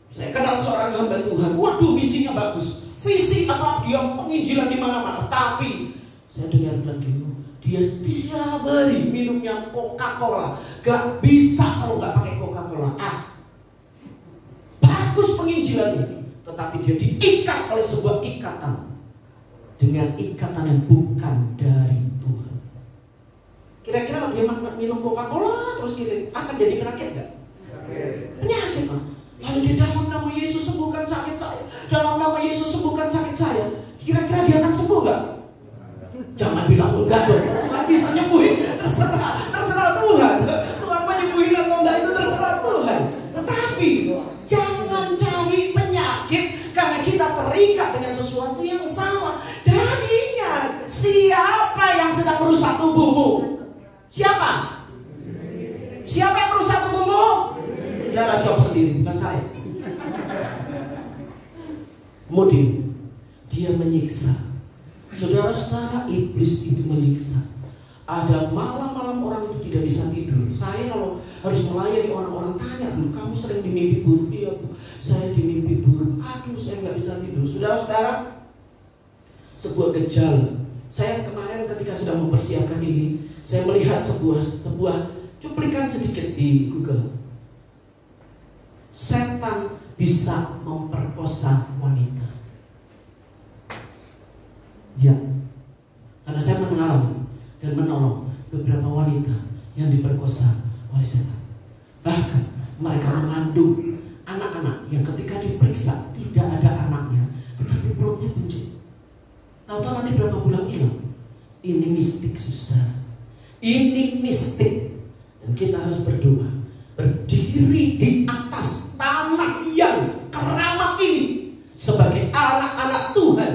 Saya kenal seorang hamba Tuhan, waduh misinya bagus, visi apa dia penginjilan di mana-mana, tapi saya dengar bilang gini, dia tiap hari minumnya Coca-Cola, gak bisa kalau gak pakai Coca-Cola. Bagus penginjilannya, tetapi dia diikat oleh sebuah ikatan. dengan ikatan yang bukan dari Tuhan. Kira-kira dia minum Coca-Cola terus akan jadi penyakit nggak? Penyakit lah. Lalu di dalam nama Yesus sembuhkan sakit saya, dalam nama Yesus sembuhkan sakit saya. Kira-kira dia akan sembuh nggak? Jangan bilang enggak dong. Tuhan bisa nyembuhin, terserah Tuhan. Tuhan mau nyembuhin atau enggak itu terserah Tuhan. Tetapi jangan cari penyakit karena kita terikat dengan sesuatu yang salah. Dan ingat, siapa yang sedang merusak tubuhmu? Siapa? Siapa yang merusak tubuhmu? Saudara jawab sendiri, bukan saya. Kemudian dia menyiksa. Saudara-saudara, iblis itu menyiksa. Ada malam-malam orang itu tidak bisa tidur. Saya kalau harus melayani orang-orang tanya dulu, kamu sering dimimpi buruk? Iya Bu, saya dimimpi buruk. Aduh, saya nggak bisa tidur. Saudara-saudara, sebuah gejala. Saya kemarin ketika sedang mempersiapkan ini, saya melihat sebuah cuplikan sedikit di Google. Setan bisa memperkosa wanita. Ya, karena saya mengalami dan menolong beberapa wanita yang diperkosa oleh setan. Bahkan mereka mengandung anak-anak yang ketika diperiksa tidak ada anaknya, tetapi perutnya buncit. Tahu-tahu nanti berapa bulan hilang. Ini mistik, saudara. Ini mistik. Dan kita harus berdoa, berdiri di atas tanah yang keramat ini sebagai anak-anak Tuhan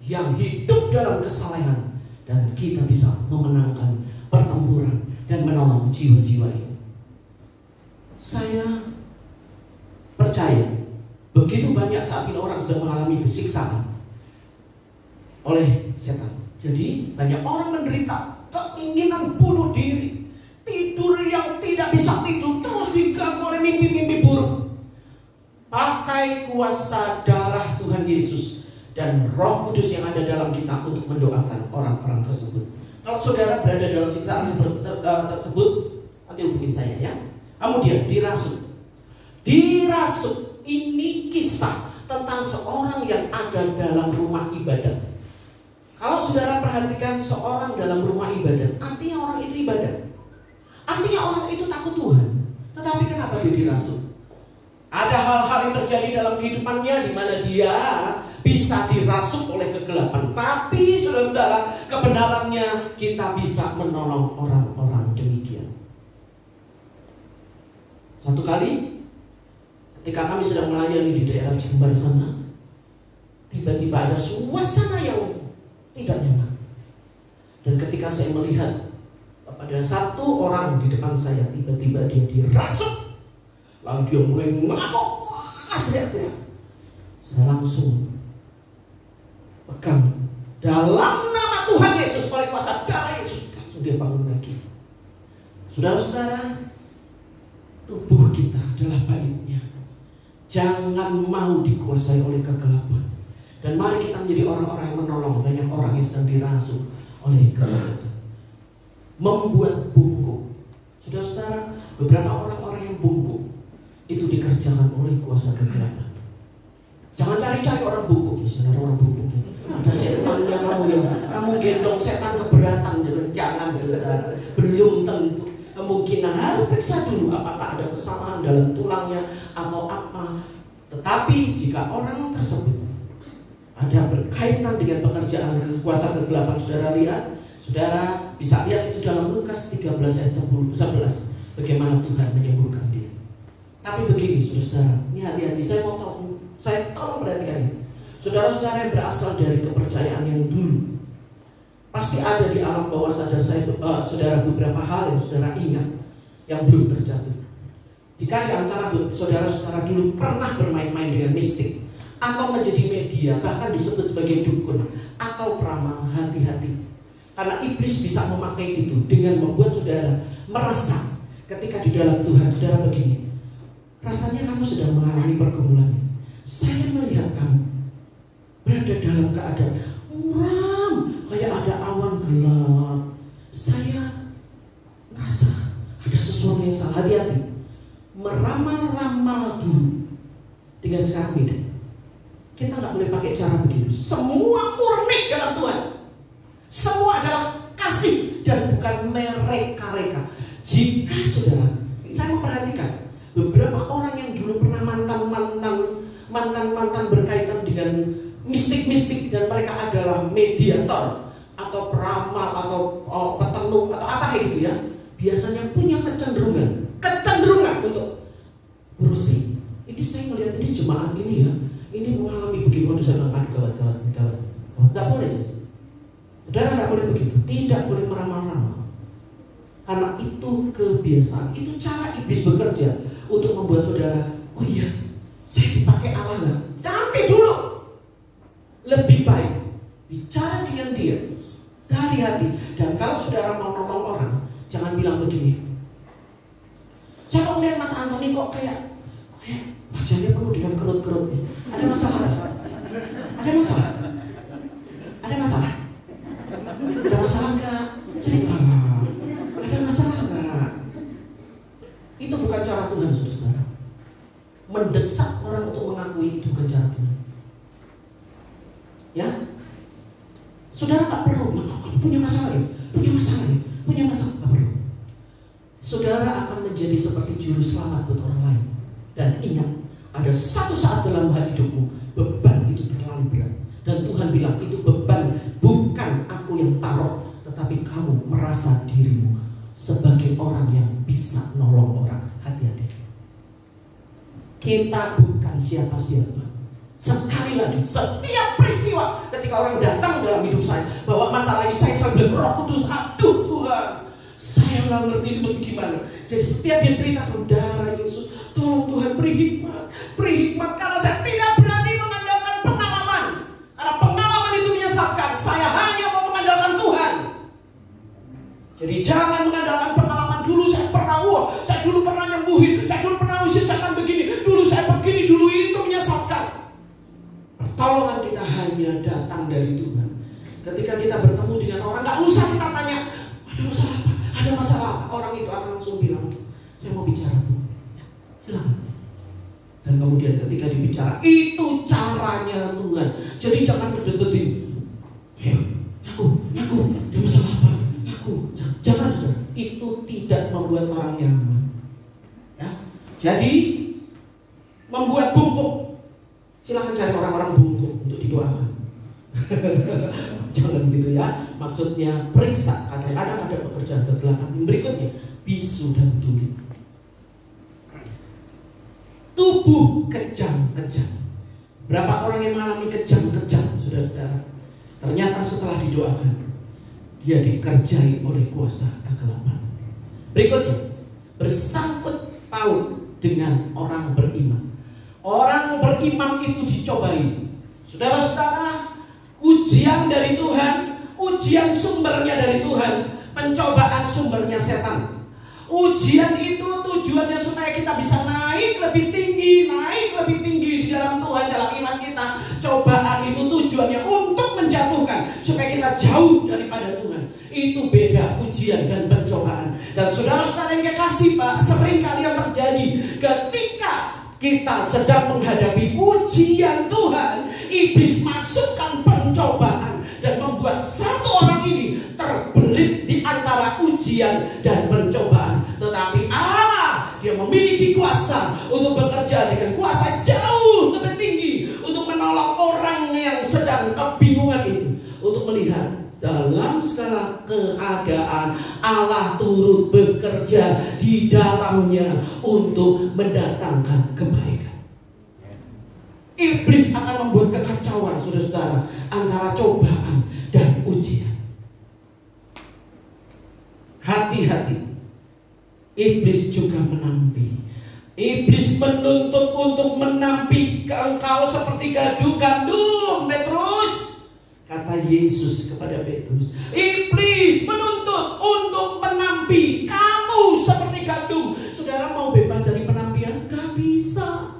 yang hidup dalam kesalehan, dan kita bisa memenangkan pertempuran dan menolong jiwa-jiwa ini. Saya percaya begitu banyak saat ini orang sedang mengalami siksaan oleh setan. Jadi banyak orang menderita keinginan bunuh diri, tidur yang tidak bisa tidur, terus diganggu oleh mimpi-mimpi buruk. Pakai kuasa darah Tuhan Yesus dan Roh Kudus yang ada dalam kita untuk mendoakan orang-orang tersebut. Kalau saudara berada dalam siksaan tersebut, nanti hubungin saya ya. Kemudian dirasuk. Dirasuk ini kisah tentang seorang yang ada dalam rumah ibadah. Kalau saudara perhatikan seorang dalam rumah ibadah, artinya orang itu ibadah. Artinya orang itu takut Tuhan. Tetapi kenapa dia dirasuk? Ada hal-hal yang terjadi dalam kehidupannya di mana dia bisa dirasuk oleh kegelapan. Tapi saudara, kebenarannya kita bisa menolong orang-orang demikian. Satu kali ketika kami sedang melayani di daerah Jember sana, tiba-tiba ada suasana yang tidak nyaman. Dan ketika saya melihat pada satu orang di depan saya, tiba-tiba dia dirasuk. Lalu dia mulai mengamuk, teriak-teriak. Saya langsung pegang dalam nama Tuhan Yesus, oleh kuasa darah Yesus, langsung dia bangun lagi. Saudara-saudara, tubuh kita adalah baitnya. Jangan mau dikuasai oleh kegelapan. Dan mari kita menjadi orang-orang yang menolong banyak orang yang sedang dirasuk oleh kejahatan. Membuat bungkuk. Saudara-saudara, beberapa orang-orang yang bungkuk itu dikerjakan oleh kuasa kegelapan. Jangan cari-cari orang bungkuk, saudara, orang bungkuk. Ada setan yang kamu gendong setan keberatan, jangan saudara. Belum tentu. Kemungkinan harus periksa dulu apakah ada kesalahan dalam tulangnya atau apa. Tetapi jika orang tersebut ada berkaitan dengan pekerjaan kuasa kegelapan, saudara lihat, saudara bisa lihat itu dalam Lukas 13 ayat 11 bagaimana Tuhan menyembuhkan dia. Tapi begini saudara, ini hati-hati, saya tolong perhatikan ini. Saudara-saudara yang berasal dari kepercayaan yang dulu, pasti ada di alam bawah sadar saudara beberapa hal yang saudara ingat yang belum terjadi. Jika di antara saudara-saudara dulu pernah bermain-main dengan mistik atau menjadi media, bahkan disebut sebagai dukun atau peramal, hati-hati. Karena iblis bisa memakai itu dengan membuat saudara merasa ketika di dalam Tuhan, saudara begini, rasanya kamu sedang mengalami pergumulan. Saya melihat kamu berada dalam keadaan muram, kayak ada awan gelap. Saya merasa ada sesuatu yang salah. Hati-hati. Meramal-ramal dulu dengan sekarang beda. Kita nggak boleh pakai cara begitu. Semua murni dalam Tuhan. Semua adalah kasih dan bukan mereka-reka. Jika saudara, saya memperhatikan beberapa orang yang dulu pernah mantan berkaitan dengan mistik-mistik dan mereka adalah mediator atau peramal atau petenung atau apa kayak gitu ya. Biasanya punya kecenderungan untuk berusi. Ini saya melihat ini jemaat ini ya, ini mengalami begini. Waduh, saya bilang gawat. Nggak boleh, saudara, nggak boleh begitu. Tidak boleh meramal-ramal. Karena itu kebiasaan, itu cara iblis bekerja untuk membuat saudara, oh iya, saya dipakai Allah lah. Nanti dulu, lebih baik bicara dengan dia dari hati. Dan kalau saudara mau nolong orang, jangan bilang begini. Saya kok melihat Mas Antoni kok kayak wajahnya penuh dengan kerut-kerutnya. Ada masalah? Ada masalah? Ada masalah? Ada masalah nggak? Ceritalah. Ada masalah nggak? Itu bukan cara Tuhan, saudara. Mendesak orang untuk mengakui itu bukan cara Tuhan. Ya, saudara nggak perlu punya masalah ya, punya masalah nggak perlu. Saudara akan menjadi seperti juru selamat buat orang lain. Dan ingat, ada satu saat dalam hidupmu beban itu terlalu berat. Dan Tuhan bilang itu beban bukan aku yang taruh, tetapi kamu merasa dirimu sebagai orang yang bisa nolong orang. Hati-hati. Kita bukan siapa-siapa. Sekali lagi, setiap peristiwa ketika orang datang dalam hidup saya bahwa masalah ini saya sambil Roh Kudus, aduh Tuhan, saya nggak ngerti ini mesti gimana. Jadi setiap dia cerita, saudara Yesus, tolong Tuhan beri hikmat karena saya tidak berani mengandalkan pengalaman. Karena pengalaman itu menyesatkan. Saya hanya mau mengandalkan Tuhan. Jadi jangan mengandalkan pengalaman. Dulu saya dulu pernah nyembuhin, saya dulu pernah usir setan begini, dulu saya begini, dulu itu menyesatkan. Pertolongan kita hanya datang dari Tuhan. Ketika kita bertemu dengan orang, nggak usah kita tanya, ada masalah apa? Ada masalah apa? Orang itu akan langsung bilang, saya mau bicara tuh. Silakan. Dan kemudian ketika dibicara, itu caranya Tuhan. Jadi jangan berdeketin. Ngaku, ada masalah apa? Ngaku. Jangan. Itu tidak membuat orang nyaman. Ya. Jadi membuat bungkuk. Silakan cari orang-orang bungkuk untuk didoakan. Jangan gitu ya. Maksudnya periksa. Kadang-kadang ada pekerjaan kegelapan. Berikutnya bisu dan tuli. Tubuh kejang-kejang. Berapa orang yang mengalami kejang-kejang, saudara-saudara? Ternyata setelah didoakan, dia dikerjai oleh kuasa kegelapan. Berikutnya, bersangkut paut dengan orang beriman. Orang beriman itu dicobai. Saudara-saudara, ujian dari Tuhan, ujian sumbernya dari Tuhan, pencobaan sumbernya setan. Ujian itu tujuannya supaya kita bisa naik lebih tinggi di dalam Tuhan, dalam iman kita. Cobaan itu tujuannya untuk menjatuhkan supaya kita jauh daripada Tuhan. Itu beda ujian dan pencobaan. Dan saudara-saudara yang kekasih, Pak, sering kali yang terjadi ketika kita sedang menghadapi ujian Tuhan, iblis masukkan pencobaan dan membuat satu orang ini terbelit di antara ujian dan pencobaan. Tetapi Allah, dia memiliki kuasa untuk bekerja dengan kuasa jauh lebih tinggi untuk menolong orang yang sedang kebingungan itu, untuk melihat dalam segala keadaan Allah turut bekerja di dalamnya untuk mendatangkan kebaikan. Iblis akan membuat kekacauan, saudara-saudara, antara cobaan dan ujian. Hati-hati. Iblis juga menampi. Iblis menuntut untuk menampi engkau seperti gandum, Petrus. Kata Yesus kepada Petrus, iblis menuntut untuk menampi kamu seperti gandum. Saudara mau bebas dari penampian? Gak bisa.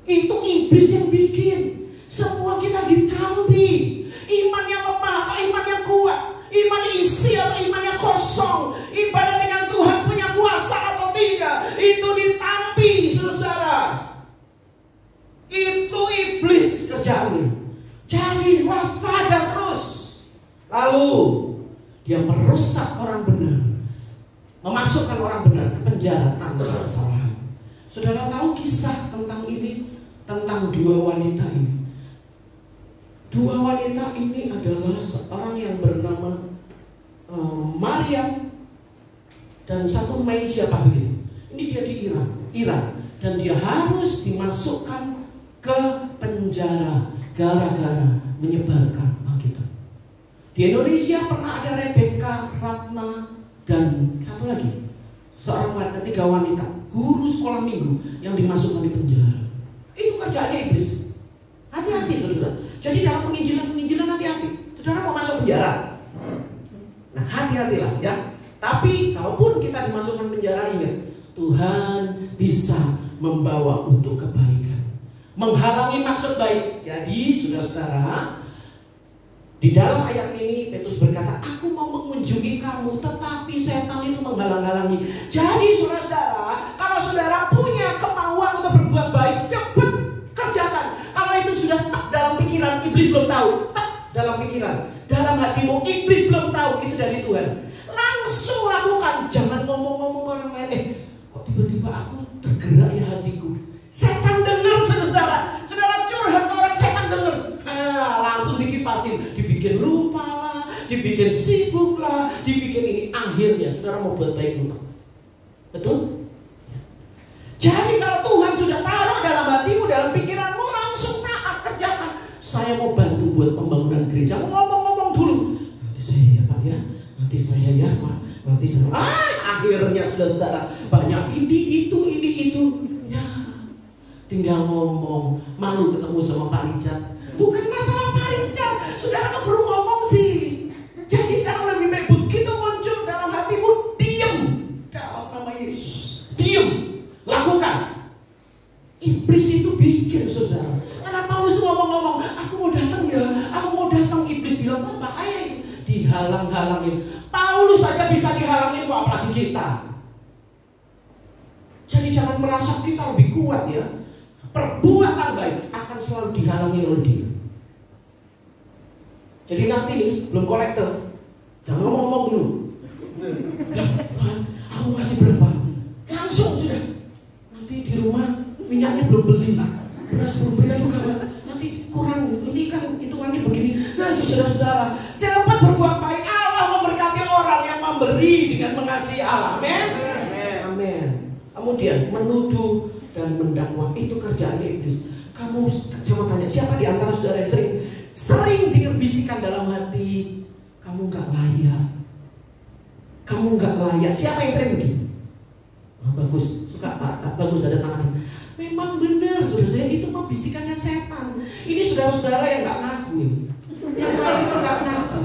Itu iblis yang bikin. Semua kita ditampi. Imannya lemah atau imannya kuat, imannya isi atau imannya kosong, ibadah dengan Tuhan punya kuasa atau tidak, itu ditampi, saudara. Itu iblis kerjaannya. Jadi waspada terus. Lalu dia merusak orang benar, memasukkan orang benar ke penjara tanpa kesalahan. Saudara tahu kisah tentang ini, tentang dua wanita ini. Dua wanita ini adalah seorang yang bernama Maryam dan satu Maisya begitu. Ini dia di Iran, dan dia harus dimasukkan ke penjara gara-gara menyebarkan Alkitab. Di Indonesia pernah ada Rebecca, Ratna, dan satu lagi seorang wanita, 3 wanita guru sekolah minggu yang dimasukkan di penjara. Itu kerjaannya iblis. Hati-hati saudara. Jadi dalam penginjilan hati-hati. Saudara mau masuk penjara, nah hati-hatilah ya. Tapi kalaupun kita dimasukkan penjara, ingat Tuhan bisa membawa untuk kebaikan, menghalangi maksud baik. Jadi saudara-saudara, di dalam ayat ini Petrus berkata, aku mau mengunjungi kamu, tetapi setan itu menghalang-halangi. Jadi saudara-saudara, kalau saudara punya kemauan untuk berbuat baik, cepat kerjakan. Kalau itu sudah tak dalam pikiran, iblis belum tahu. Tak dalam pikiran, dalam hatimu, iblis belum tahu itu dari Tuhan. Langsung lakukan, jangan ngomong-ngomong orang lain. Kok tiba-tiba aku tergerak ya hatiku. Setan dengar saudara. Saudara curhat ke orang, setan dengar. Langsung dikipasin, dibikin lupa lah, dibikin sibuk lah, dibikin ini. Akhirnya saudara mau buat baik lupa. Betul? Jadi kalau Tuhan sudah taruh dalam hatimu, dalam pikiranmu, langsung taat kerjakan. Saya mau bantu buat pembangunan gereja. Ngomong-ngomong dulu. Nanti saya ya Pak ya, nanti saya ya Pak, nanti saya. Akhirnya saudara, banyak ini itu. Ya, tinggal ngomong. Malu ketemu sama Pak Richard. Bukan masalah Pak Richard, saudara keburu ngomong sih. Jadi sekarang lebih baik begitu muncul dalam hatimu, diam. Dalam nama Yesus, diam. Lakukan. Iblis itu bikin saudara. Karena Paulus itu ngomong-ngomong, aku mau datang ya, aku mau datang. Iblis bilang apa? Ayo, dihalang-halangin. Paulus saja bisa dihalangin, kok apalagi kita. Jadi jangan merasa kita lebih kuat ya. Perbuatan baik akan selalu dihalangi oleh dia. Jadi nanti nih sebelum kolektor, jangan ngomong-ngomong dulu. Ya Tuhan, aku masih berapa? Langsung sudah. Nanti di rumah minyaknya belum beli, beras belum beli juga Pak. Nanti kurang, ini kan hitungannya begini. Nah saudara-saudara, cepat berbuat baik. Allah memberkati orang yang memberi dengan mengasihi Allah. Amin. Amin. Kemudian menuduh dan mendakwa itu kerjaannya iblis. Kamu, saya mau tanya, siapa di antara saudara yang sering dengar bisikan dalam hati, kamu nggak layak, kamu nggak layak? Siapa yang sering begitu? Oh, bagus, suka Pak, bagus ada tangan. Memang benar, saudara saya, itu mah bisikannya setan. Ini saudara-saudara yang nggak ngaku ini, yang lain itu nggak ngaku.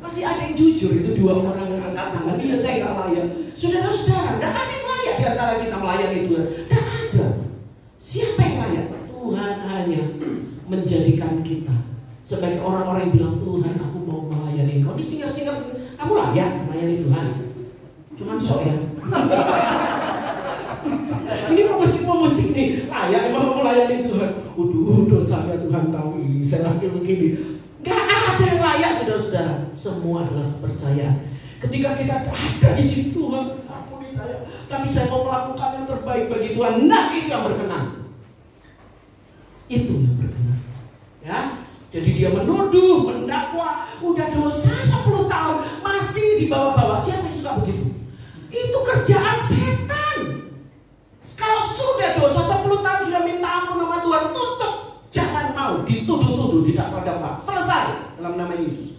Masih ada yang jujur, itu 2 orang yang angkat tangan. Iya, saya nggak layak. Saudara-saudara, nggak ada yang layak di antara kita melayani Tuhan. Nggak ada. Siapa yang layak? Tuhan hanya menjadikan kita sebagai orang-orang yang bilang, Tuhan, aku mau melayani Engkau. Ini singkat-singkat, kamu layak melayani Tuhan. Cuman sok ya. Ini musik nih, layak emang mau melayani Tuhan. Dosanya Tuhan tahu ini, saya lagi begini. Gak ada yang layak saudara-saudara. Semua adalah kepercayaan. Ketika kita ada di sini, Tuhan ampuni saya, tapi saya mau melakukan yang terbaik bagi Tuhan. Nah itu yang berkenan. Itu yang berkenan. Ya, jadi dia menuduh, mendakwa, udah dosa 10 tahun masih dibawa-bawa. Siapa yang suka begitu? Itu kerjaan setan. Kalau sudah dosa 10 tahun sudah minta ampun sama Tuhan, tutup. Jangan mau dituduh-tuduh, didakwa-dakwa. Selesai dalam nama Yesus.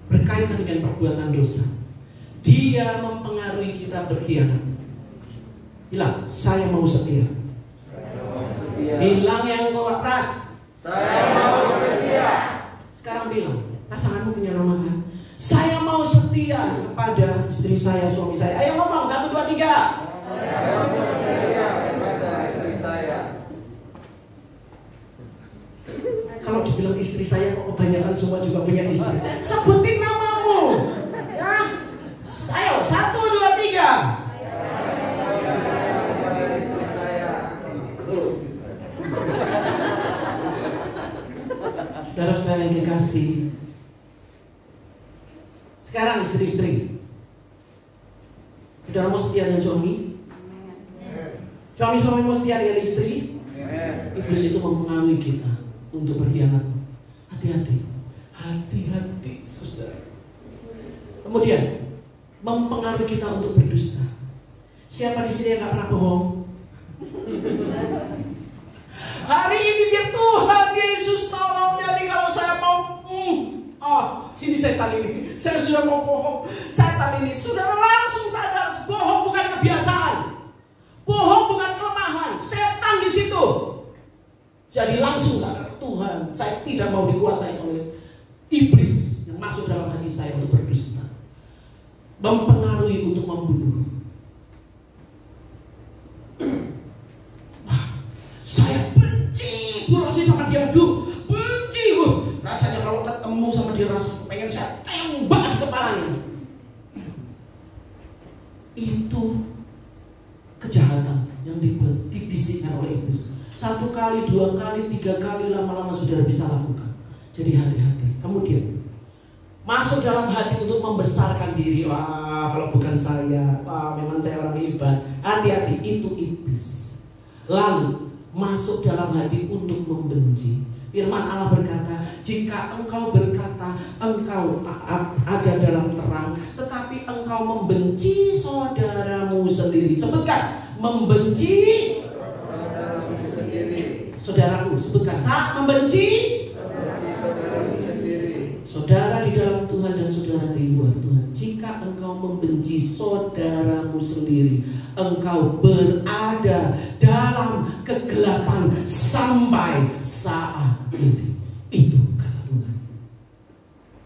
Berkaitan dengan perbuatan dosa, dia mempengaruhi kita berkhianat. Bilang, saya mau setia. Bilang yang keras, saya mau setia. Sekarang bilang, pasanganmu punya nama kan? Saya mau setia kepada istri saya, suami saya. Ayo ngomong, 1, 2, 3. Saya mau setia kepada istri saya. Kalau dibilang istri saya, kok kebanyakan semua juga punya istri. Sebutin namamu. Ya. Ayo, 1, 2, 3. Saudara-saudara yang kekasih, sekarang istri-istri, saudara mau setia dengan suami? Suami-suami mau setia dengan istri? Iblis itu mempengaruhi kita untuk berkhianat. Hati-hati, hati-hati, saudara. Kemudian mempengaruhi kita untuk berdusta. Siapa di sini yang nggak pernah bohong? Hari ini biar Tuhan Yesus tolong. Jadi kalau saya mau, sini setan ini, saya sudah mau bohong. Setan ini, saudara langsung sadar, bohong bukan kebiasaan, bohong bukan kelemahan, setan di situ. Jadi langsung sadar, Tuhan, saya tidak mau dikuasai oleh iblis yang masuk dalam hati saya untuk berdusta, mempengaruhi untuk membunuh. Saya benci Bu Rosi sama dia, benci Bu. Rasanya kalau ketemu sama dia rasa pengen saya tembak di kepalanya. Itu kejahatan yang dibisikkan oleh iblis. 1 kali, 2 kali, 3 kali, lama-lama saudara bisa lakukan. Jadi hati-hati. Kemudian masuk dalam hati untuk membesarkan diri. Wah, kalau bukan saya, wah memang saya orang hebat. Hati-hati, itu iblis. Lalu masuk dalam hati untuk membenci. Firman Allah berkata, jika engkau berkata engkau ada dalam terang, tetapi engkau membenci saudaramu sendiri. Sebutkan, membenci saudaraku. Sebutkan, membenci saudara di dalam Tuhan dan saudara di luar Tuhan. Jika engkau membenci saudaramu sendiri, engkau berada dalam kegelapan sampai saat ini. Itu kata Tuhan.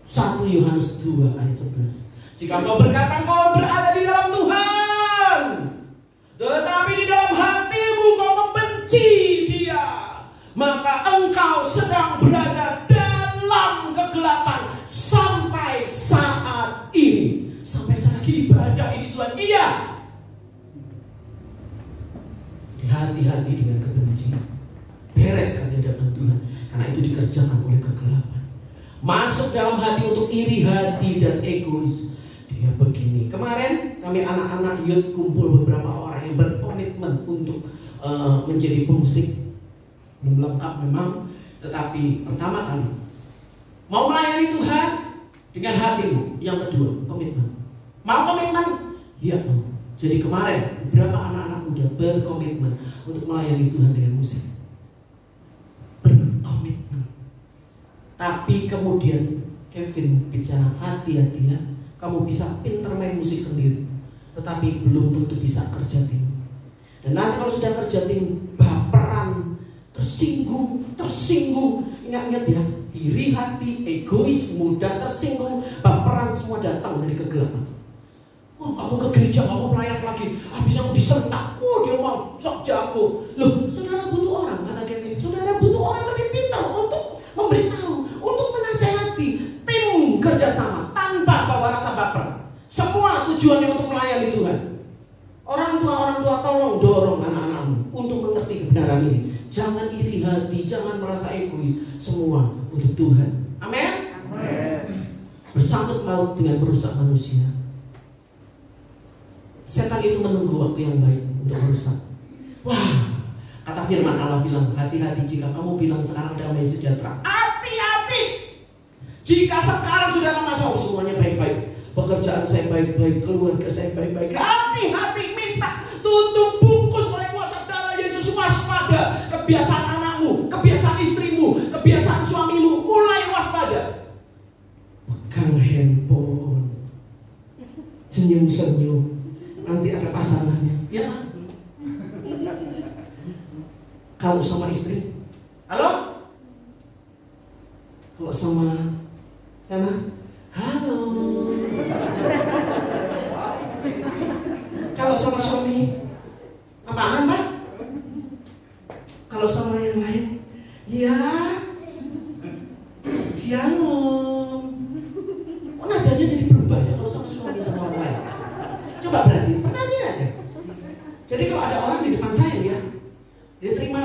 1 Yohanes 2 ayat 11. Jika engkau berkata engkau berada di dalam Tuhan, tetapi di dalam hatimu kau membenci dia, maka engkau sedang berada dalam kegelapan sampai saat ini. Sampai saat lagi ibadah ini Tuhan, iya. Hati-hati dengan kebencian. Bereskan di hadapan Tuhan, karena itu dikerjakan oleh kegelapan. Masuk dalam hati untuk iri hati dan egois. Dia begini. Kemarin kami anak-anak youth kumpul beberapa orang yang berkomitmen untuk menjadi pemusik. Belum lengkap memang, tetapi pertama kali mau melayani Tuhan dengan hatimu. Yang kedua, komitmen. Mau komitmen? Iya mau. Jadi kemarin beberapa anak-anak muda berkomitmen untuk melayani Tuhan dengan musik. Berkomitmen. Tapi kemudian Kevin bicara, hati-hati ya. Kamu bisa pinter main musik sendiri, tetapi belum tentu bisa kerja tim. Dan nanti kalau sudah kerja tim, baperan, tersinggung. Ingat-ingat ya, iri hati, egois, mudah tersinggung, baperan, semua datang dari kegelapan. Oh, kamu ke gereja, kamu pelayan lagi, habis aku disentak. Oh, dia mau sok jago. Loh, saudara butuh orang, kata Kevin. Saudara butuh orang lebih pintar untuk memberitahu, untuk menasehati, tim kerjasama tanpa bawa rasa baper. Semua tujuannya untuk melayani Tuhan. Orang tua tolong dorong anak-anakmu untuk mengerti kebenaran ini. Jangan iri hati, jangan merasa egois. Semua untuk Tuhan. Amin. Bersangkut paut dengan merusak manusia. Setan itu menunggu waktu yang baik untuk merusak. Wah, kata firman Allah bilang, hati-hati jika kamu bilang sekarang damai sejahtera. Hati-hati jika sekarang sudah masuk semuanya baik-baik, pekerjaan saya baik-baik, keluarga saya baik-baik. Hati-hati, minta tutup bungkus oleh kuasa darah Yesus. Waspada kebiasaan anakmu, kebiasaan istrimu, kebiasaan suamimu. Mulai waspada. Pegang handphone, senyum-senyum. Nanti ada pasangannya, ya kan? Kalau sama istri, halo? Kalau sama sana, halo? Kalau sama suami, apaan Pak? Kalau sama yang lain, ya, shalom. Oh, nadanya jadi berubah ya kalau sama suami sama orang lain. Coba berarti, perhatian aja. Jadi kalau ada orang di depan saya ya, dia terima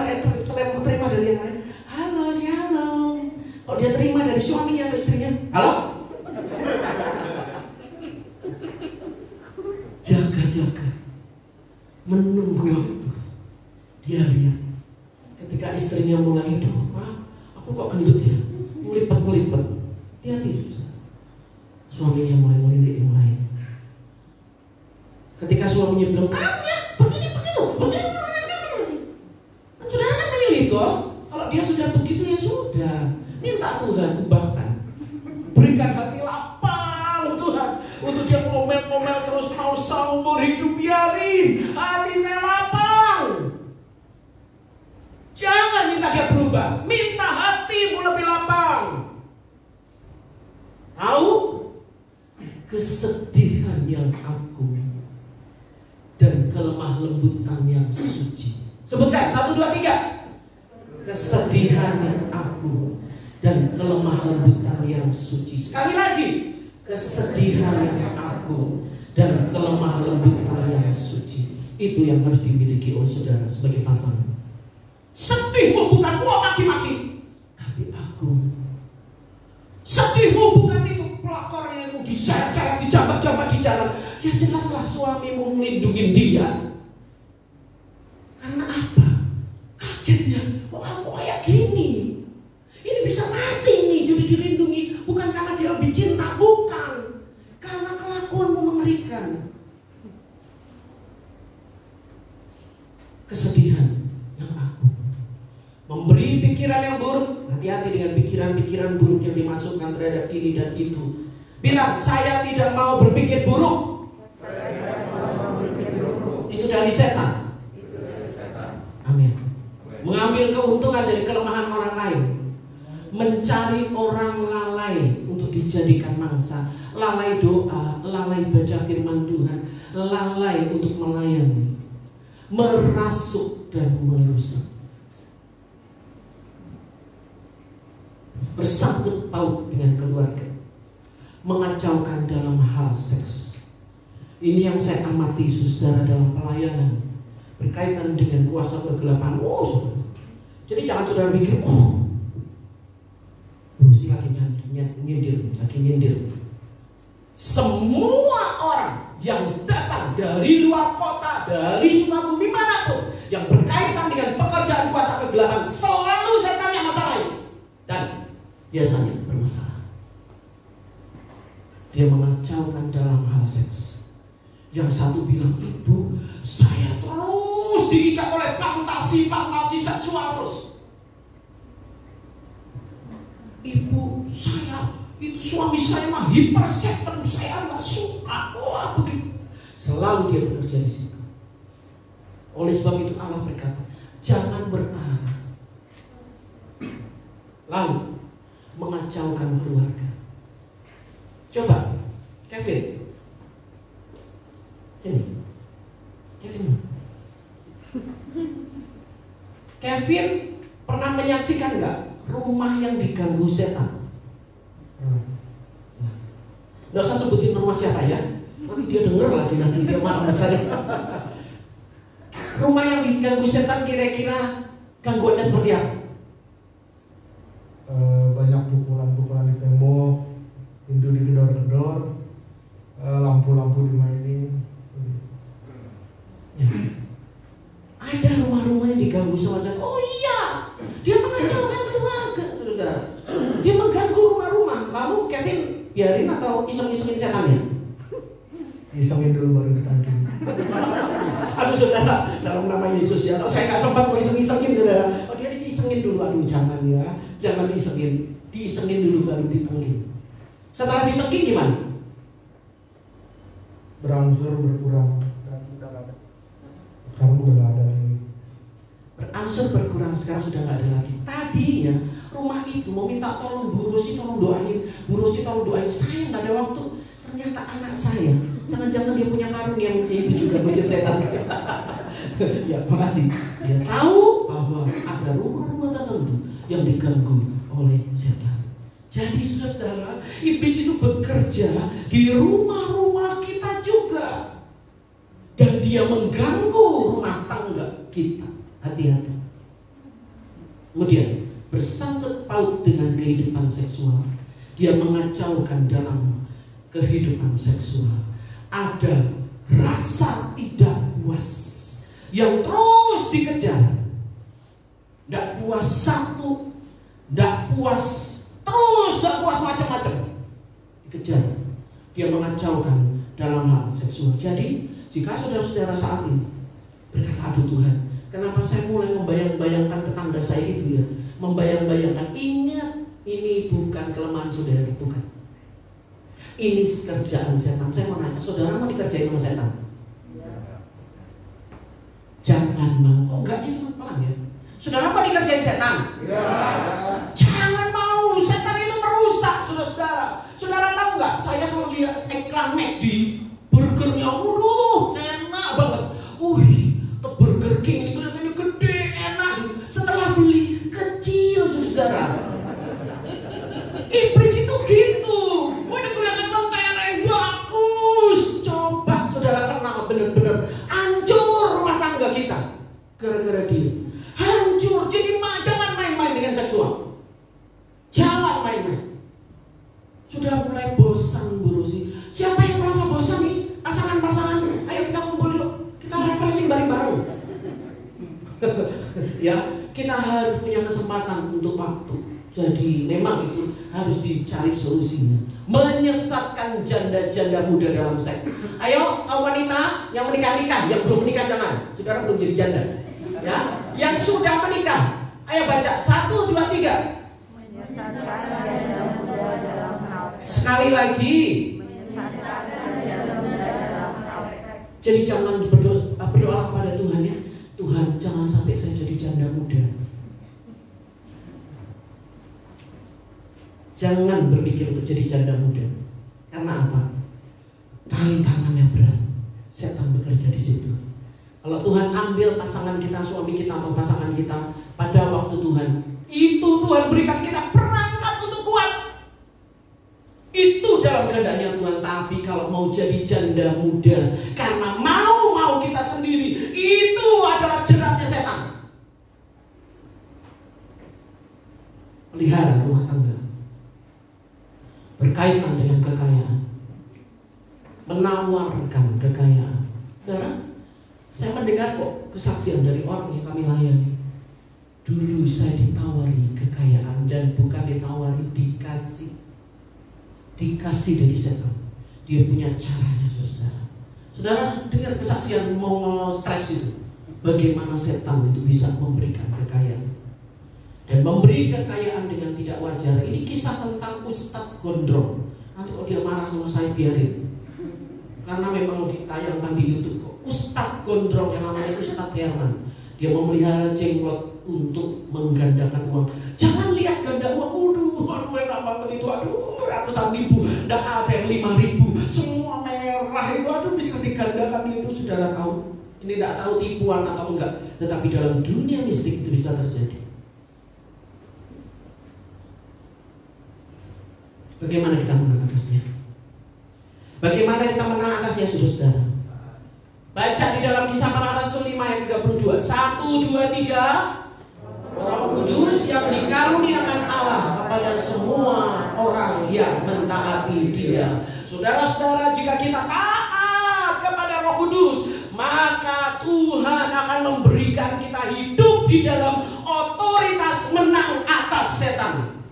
dari yang lain, halo shalom. Kalau dia terima dari suaminya atau istrinya? Halo? Jaga-jaga, menunggu waktu. Dia lihat ketika istrinya mulai, Pak, aku kok gendut ya, melipet-melipet. Hati-hati, suaminya mulai melirik yang lain. Ketika suaminya bilang, kamu ya begini begitu, begini. Saudara kan memilih toh. Kalau dia sudah begitu ya sudah, minta Tuhan ubahkan, berikan hati lapang Tuhan untuk dia ngomel-ngomel terus mau seumur hidup, biarin hati saya lapang. Jangan minta dia berubah, minta hatimu lebih lapang. Tahu kesedihan yang agung dan kelemah lembutan yang suci. Sebutkan 1, 2, 3. Kesedihan yang agung dan kelemah lembutan yang suci. Sekali lagi, kesedihan yang agung dan kelemah lembutan yang suci. Itu yang harus dimiliki oleh saudara sebagai pasangan. Sedihmu bukan maki-maki, tapi agung. Sedihmu bukan itu pelakornya itu diseret-seret, dijambat-jambat di jalan. Ya jelaslah suamimu melindungi dia. Karena apa? Kaget ya, kok kamu kayak gini? Ini bisa mati nih, jadi dilindungi. Bukan karena dia lebih cinta, bukan. Karena kelakuanmu mengerikan. Kesedihan yang agung. Memberi pikiran yang buruk. Hati-hati dengan pikiran-pikiran buruk yang dimasukkan terhadap ini dan itu. Bilang, saya tidak mau berpikir buruk. Itu dari setan. Amin. Mengambil keuntungan dari kelemahan orang lain. Mencari orang lalai untuk dijadikan mangsa. Lalai doa, lalai baca firman Tuhan, lalai untuk melayani. Merasuk dan merusak. Bersangkut paut dengan keluarga. Mengacaukan dalam hal seks. Ini yang saya amati saudara dalam pelayanan berkaitan dengan kuasa kegelapan. Jadi jangan saudara pikir, si lagi nyindir. Semua orang yang datang dari luar kota, dari Sukabumi manapun, yang berkaitan dengan pekerjaan kuasa kegelapan, selalu saya tanya masalah ini. Dan biasanya bermasalah. Dia mengacaukan dalam hal seks. Yang satu bilang, ibu, saya terus diikat oleh fantasi seksual terus. Ibu, saya itu suami saya mah hiperseks, aduh saya nggak suka. Wah begitu. Selalu dia bekerja di situ. Oleh sebab itu Allah berkata, jangan bertahan. Lalu mengacaukan keluarga. Coba, Kevin. Sini. Kevin pernah menyaksikan nggak rumah yang diganggu setan? Nggak usah sebutin rumah siapa ya. Nanti dia denger lagi, nanti dia marah besar. Rumah yang diganggu setan kira-kira gangguannya seperti apa? Banyak pukulan-pukulan di tembok, pintu digedor-gedor, lampu-lampu dimainin. Ya. Ada rumah-rumah yang diganggu sama setan. Oh iya, dia mengacaukan keluarga, saudara. Dia mengganggu rumah-rumah. Lalu Kevin biarin atau iseng-isengin setannya? Isengin dulu baru ditangkap. Aduh saudara, dalam nama Yesus ya. Saya nggak sempat mau iseng-isengin saudara. Oh dia disisengin dulu, aduh jangan ya, jangan diisengin dulu baru ditengking. Setelah ditengking gimana? Berangsur berkurang dan udah nggak ada. Sekarang udah nggak ada lagi. Berangsur berkurang, sekarang sudah nggak ada lagi. Tadi ya rumah itu mau minta tolong Bu Rosi tolong doain, Bu Rosi tolong doain. Saya nggak ada waktu. Ternyata anak saya, jangan-jangan dia punya karunia itu juga macam setan. Ya, makasih. Dia tahu bahwa ada rumah-rumah tertentu yang diganggu oleh setan. Jadi saudara, iblis itu bekerja di rumah-rumah kita juga. Dan dia mengganggu rumah tangga kita. Hati-hati. Kemudian bersangkut paut dengan kehidupan seksual. Dia mengacaukan dalam kehidupan seksual. Ada rasa tidak puas yang terus dikejar. Tidak puas satu, tidak puas terus, tidak puas macam-macam dikejar. Dia mengacaukan dalam hal seksual. Jadi jika saudara-saudara saat ini berkata, aduh Tuhan, kenapa saya mulai membayang-bayangkan tetangga saya itu ya, membayang-bayangkan, ingat ini bukan kelemahan saudara, bukan. Ini kerjaan setan. Saya mau nanya, saudara mau dikerjain sama setan? Jangan mau. Kok enggak, itu pelan ya. Saudara mau dikerjain setan? Jangan mau. Setan itu merusak saudara-saudara. Saudara tahu nggak? Saya kalau lihat iklan McD, burgernya, waduh, enak banget. Burger King ini kelihatannya gede, enak. Setelah beli, kecil saudara. Iblis itu gitu. Ini kelihatan mentereng, bagus. Coba saudara kenal benar-benar hancur rumah tangga kita gara-gara dia. Hancur. Jadi jangan main-main dengan seksual. Jangan main-main. Sudah mulai bosan Bu Rosi. Siapa yang merasa bosan nih? Pasangan-pasangannya, ayo kita kumpul yuk. Kita refreshing bareng-bareng. Ya, kita harus punya kesempatan untuk waktu. Jadi memang itu harus dicari solusinya. Menyesatkan janda-janda muda dalam seks. Ayo kaum wanita yang menikah-nikah, yang belum menikah jangan. Saudara belum jadi janda. Ya, yang sudah menikah, ayo baca 1, 2, 3. Menyesatkan janda muda dalam hal seks. Sekali lagi. Menyesatkan janda muda dalam hal seks. Jadi jangan berdoa kepada Tuhan ya. Tuhan, jangan sampai saya jadi janda muda. Jangan berpikir untuk jadi janda muda. Karena apa? Tantangannya berat. Setan bekerja di situ. Kalau Tuhan ambil pasangan kita, suami kita atau pasangan kita pada waktu Tuhan, itu Tuhan berikan kita perangkat untuk kuat. Itu dalam kehendaknya Tuhan. Tapi kalau mau jadi janda muda karena mau kita sendiri, itu adalah jeratnya setan. Pelihara rumah tangga berkaitan dengan kekayaan, menawarkan kekayaan. Saudara, saya mendengar kok kesaksian dari orang yang kami layani. Dulu saya ditawari kekayaan dan bukan ditawari, dikasih dari setan. Dia punya caranya saudara. Saudara dengar kesaksian mau stres itu, bagaimana setan itu bisa memberikan kekayaan dan memberi kekayaan dengan tidak wajar. Ini kisah tentang Ustadz Gondrong. Nanti kalau dia marah sama saya biarin, karena memang ditayangkan di YouTube kok. Ustadz Gondrong yang namanya Ustadz Herman, dia memelihara jenglot untuk menggandakan uang. Jangan lihat ganda uang, aduh enak banget itu, aduh ratusan ribu, nggak ada yang 5.000, semua merah itu, aduh bisa digandakan itu. Saudara tahu, ini tidak tahu tipuan atau enggak, tetapi dalam dunia mistik itu bisa terjadi. Bagaimana kita menang atasnya? Bagaimana kita menang atasnya, saudara? Baca di dalam Kisah Para Rasul 5 ayat 32. 1, 2, 3. Roh Kudus yang dikaruniakan Allah kepada semua orang yang mentaati Dia. Saudara-saudara, jika kita taat kepada Roh Kudus, maka Tuhan akan memberikan kita hidup di dalam otoritas menang atas setan.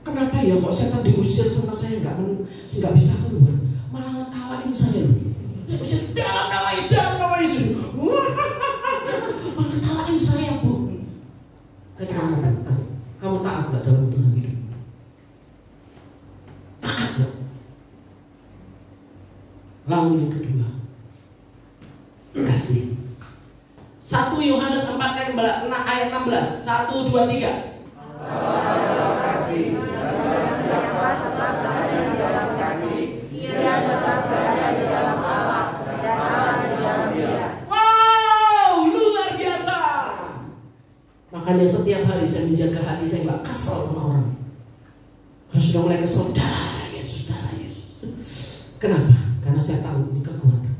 Kenapa ya kok setan diusir sama saya nggak bisa keluar, malah ngetawain saya loh. Saya usir dalam nama Yesus, malah ngetawain saya Bu. Kamu taat nggak dalam Tuhan hidup? Taat nggak? Lalu yang kedua, kasih. 1 Yohanes 4 ayat 16. 1, 2, 3. Kasih. Siapa tetap berada di dalam kasih, ia tetap berada di dalam Allah dan Allah di dalam Dia. Wow, luar biasa. Makanya setiap hari saya menjaga hati saya nggak kesel sama orang. Kalau sudah mulai kesel, darah Yesus. Kenapa? Karena saya tahu ini kekuatan.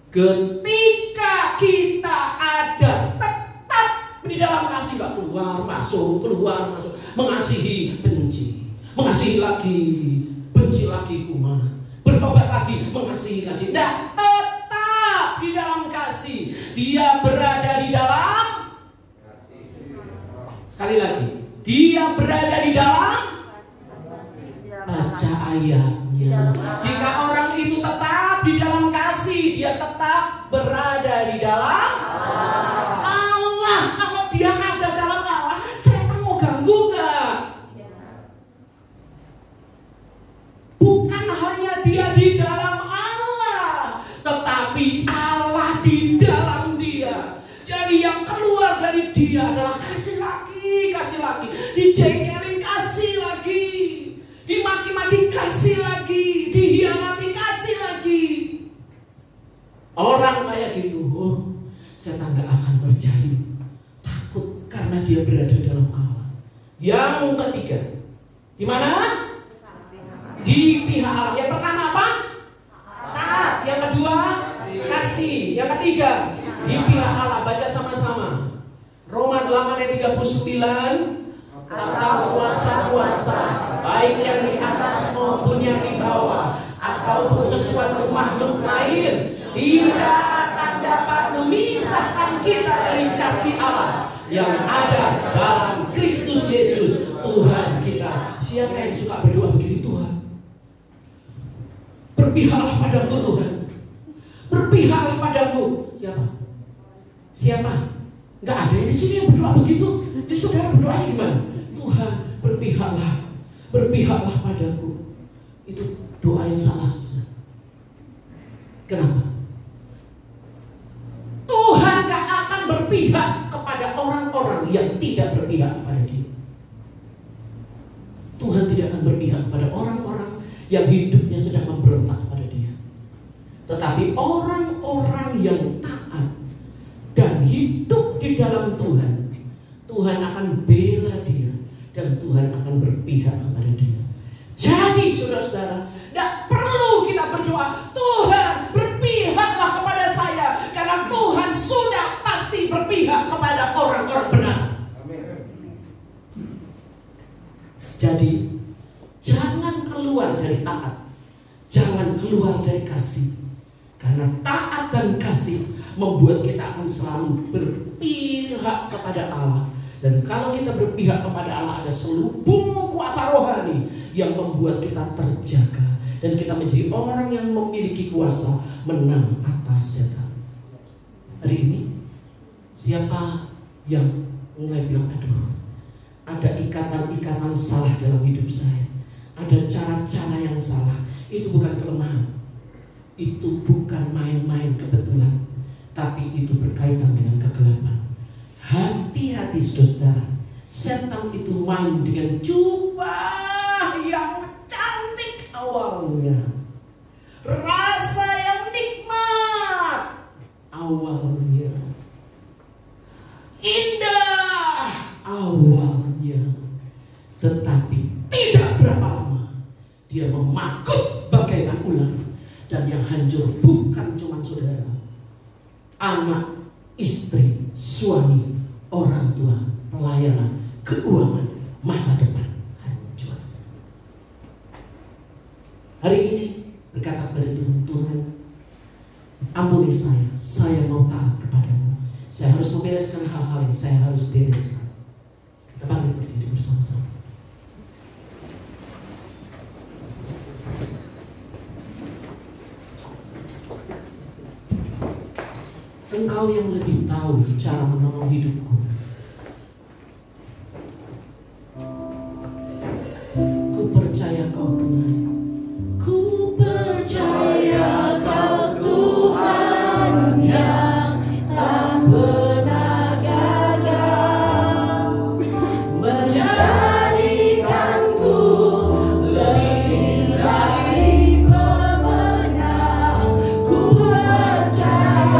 Ketika kita ada tetap di dalam kasih, nggak keluar keluar masuk, mengasihi benci, mengasihi lagi, benci lagi kumat, bertobat lagi, mengasihi lagi. Tidak, tetap di dalam kasih. Dia berada di dalam, sekali lagi, dia berada di dalam. Baca ayatnya. Jika orang itu tetap di dalam kasih, dia tetap berada di dalam Allah. Kalau dia ada dalam Allah, setan mau ganggu gak? Bukan hanya dia di dalam Allah, tetapi Allah di dalam dia. Jadi yang keluar dari dia adalah kasih lagi, dijengkelin kasih lagi, dimaki-maki kasih lagi, dihianati kasih lagi. Orang kayak gitu, setan gak akan ngerjain. Takut karena dia berada dalam Allah. Yang ketiga, di mana? Di pihak Allah. Yang pertama apa? Taat. Yang kedua, kasih. Yang ketiga, di pihak Allah. Baca sama-sama. Roma 8 ayat 39. Atau kuasa-kuasa, baik yang di atas maupun yang di bawah, ataupun sesuatu makhluk lain, tidak akan dapat memisahkan kita dari kasih Allah yang ada dalam Kristus Yesus Tuhan kita. Siapa yang suka berdoa begini? Tuhan, berpihaklah padaku Tuhan, berpihaklah padaku. Siapa? Nggak ada yang di sini yang berdoa begitu. Jadi saudara berdoa gimana? Tuhan, berpihaklah padaku. Itu doa yang salah. Kenapa? Tuhan gak akan berpihak kepada orang-orang yang tidak berpihak kepada dia. Tuhan tidak akan berpihak kepada orang-orang yang hidupnya sedang memberontak kepada dia. Tetapi orang-orang yang taat dan hidup di dalam Tuhan, Tuhan akan bela dia dan Tuhan akan berpihak kepada dia. Jadi saudara-saudara, tidak perlu kita berdoa, Tuhan berpihaklah kepada saya, karena Tuhan sudah pasti berpihak kepada orang-orang benar. Jadi jangan keluar dari taat, jangan keluar dari kasih, karena taat dan kasih membuat kita akan selalu berpihak kepada Allah. Dan kalau kita berpihak kepada Allah, ada selubung kuasa rohani yang membuat kita terjaga, dan kita menjadi orang yang memiliki kuasa menang atas setan. Hari ini siapa yang mulai bilang, aduh, ada ikatan-ikatan salah dalam hidup saya, ada cara-cara yang salah. Itu bukan kelemahan, itu bukan main-main kebetulan, tapi itu berkaitan dengan kegelapan. Hati-hati saudara, setan itu main dengan jubah yang cantik awalnya, rasa yang nikmat awalnya, indah awalnya, tetapi tidak berapa lama dia memakut bagaikan ular. Dan yang hancur bukan cuma saudara, anak, istri, suami, orang tua, pelayanan, keuangan, masa depan hancur. Hari ini berkata kepada Tuhan, ampuni saya mau taat kepadamu. Saya harus membereskan hal-hal yang saya harus bereskan. Kita bangkit berdiri bersama-sama. Engkau yang lebih tahu cara menolong hidupku. Ku percaya Kau Tuhan. Ku percaya Kau Tuhan yang tak pernah gagal, menjadikanku lebih dari pemenang. Ku percaya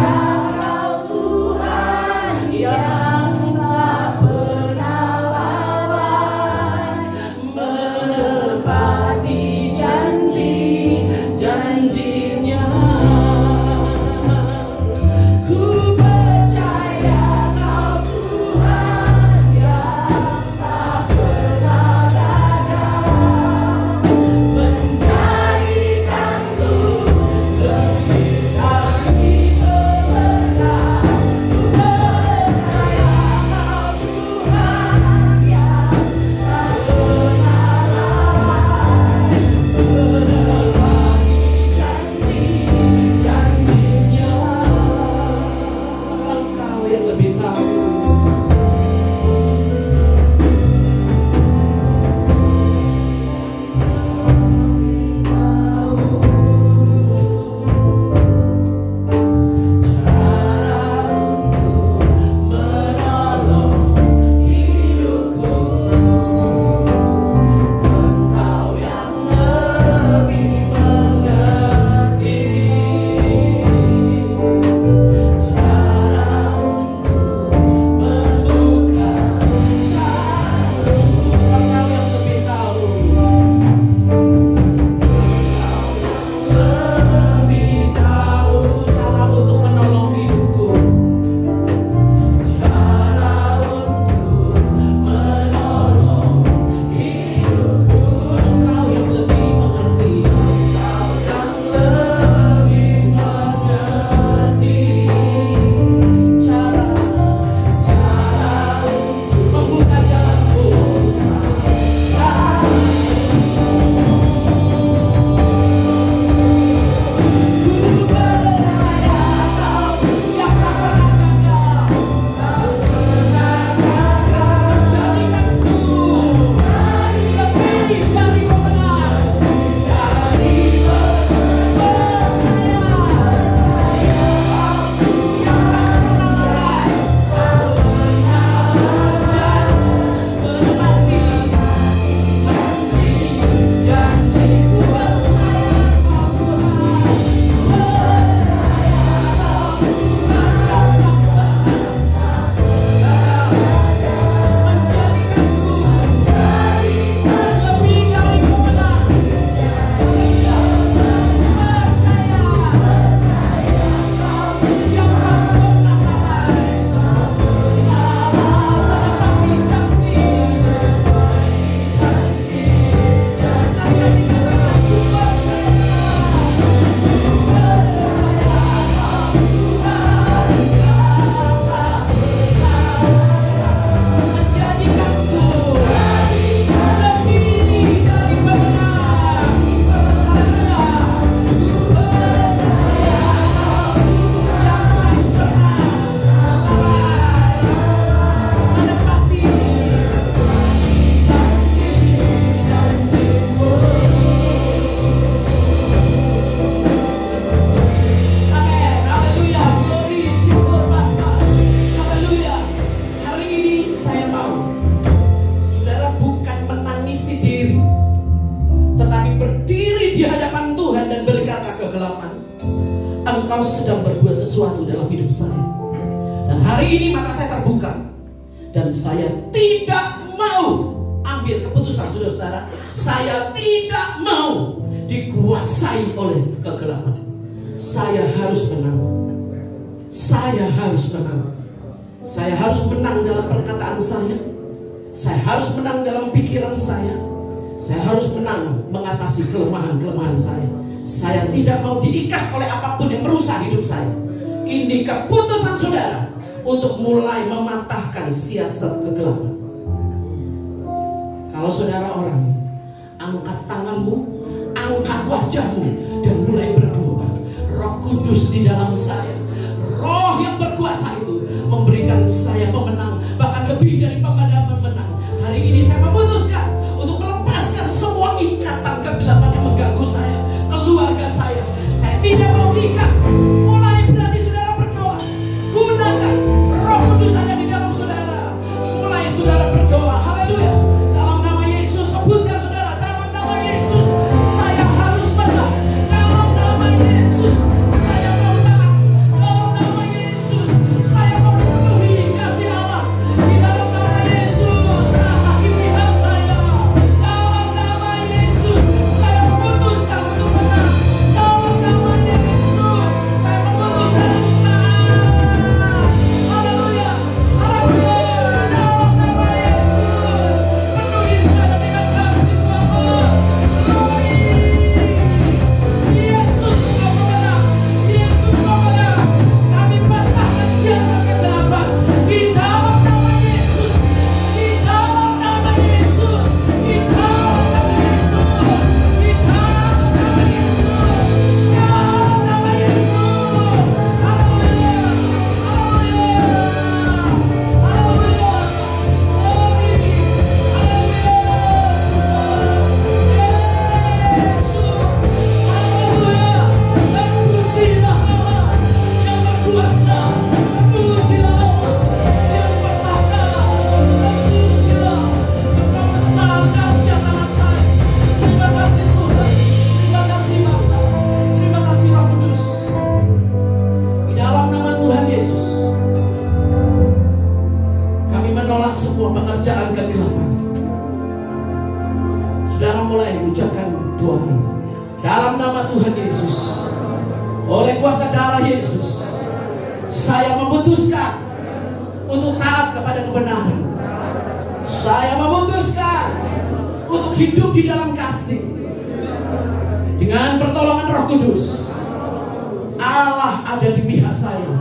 Engkau sedang berbuat sesuatu dalam hidup saya. Dan hari ini mata saya terbuka, dan saya tidak mau ambil keputusan, saudara-saudara. Saya tidak mau dikuasai oleh kegelapan. Saya harus menang. Saya harus menang. Saya harus menang dalam perkataan saya. Saya harus menang dalam pikiran saya. Saya harus menang mengatasi kelemahan-kelemahan saya. Saya tidak mau diikat oleh apapun yang merusak hidup saya. Ini keputusan saudara untuk mulai mematahkan siasat kegelapan. Kalau saudara orang, angkat tanganmu, angkat wajahmu, dan mulai berdoa. Roh Kudus di dalam saya, Roh yang berkuasa itu memberikan saya pemenang, bahkan lebih dari pemenang. Hari ini saya memutuskan untuk melepaskan semua ikatan kegelapan yang mengganggu saya, keluarga saya. Saya tidak mau diikat. Mulai berani saudara berdoa. Gunakan Roh Kudus ada di dalam saudara. Mulai saudara berdoa. Haleluya. Dalam nama Yesus, sebutkan saudara, dalam nama Yesus saya harus menang. Dalam nama Yesus saya mau taat. Dalam nama Yesus saya mau memenuhi kasih Allah. Di dalam nama Yesus Allah di pihak saya. Dalam nama Yesus saya memutuskan untuk menang. Dalam nama Yesus saya memutuskan untuk taat. Haleluya. Haleluya. Dalam nama Yesus penuhi saya dengan kasih Tuhan. Glory. Yesus Engkau pemenang. Yesus Engkau menang. Kami patahkan siasat kegelapan di dalam nama Yesus. Di dalam nama Yesus. Di dalam nama Yesus. Di dalam nama Yesus. Dalam nama Yesus. Haleluya. Haleluya. Haleluya. Glory. Haleluya. Yesus. Haleluya. Terpujilah Allah yang berkuasa. Terpujilah Allah yang bertahta. Terpujilah Engkau besar, dahsyat dan ajaib. Terima kasih Tuhan. Terima kasih Bapa. Terima kasih Roh Kudus. Di dalam nama Tuhan Yesus, kami menolak semua pekerjaan kegelapan. Saudara mulai ucapkan doa ini. Dalam nama Tuhan Yesus, oleh kuasa darah Yesus, saya memutuskan untuk taat kepada kebenaran. Saya memutuskan untuk hidup di dalam kasih. Dengan pertolongan Roh Kudus, Allah ada di pihak saya.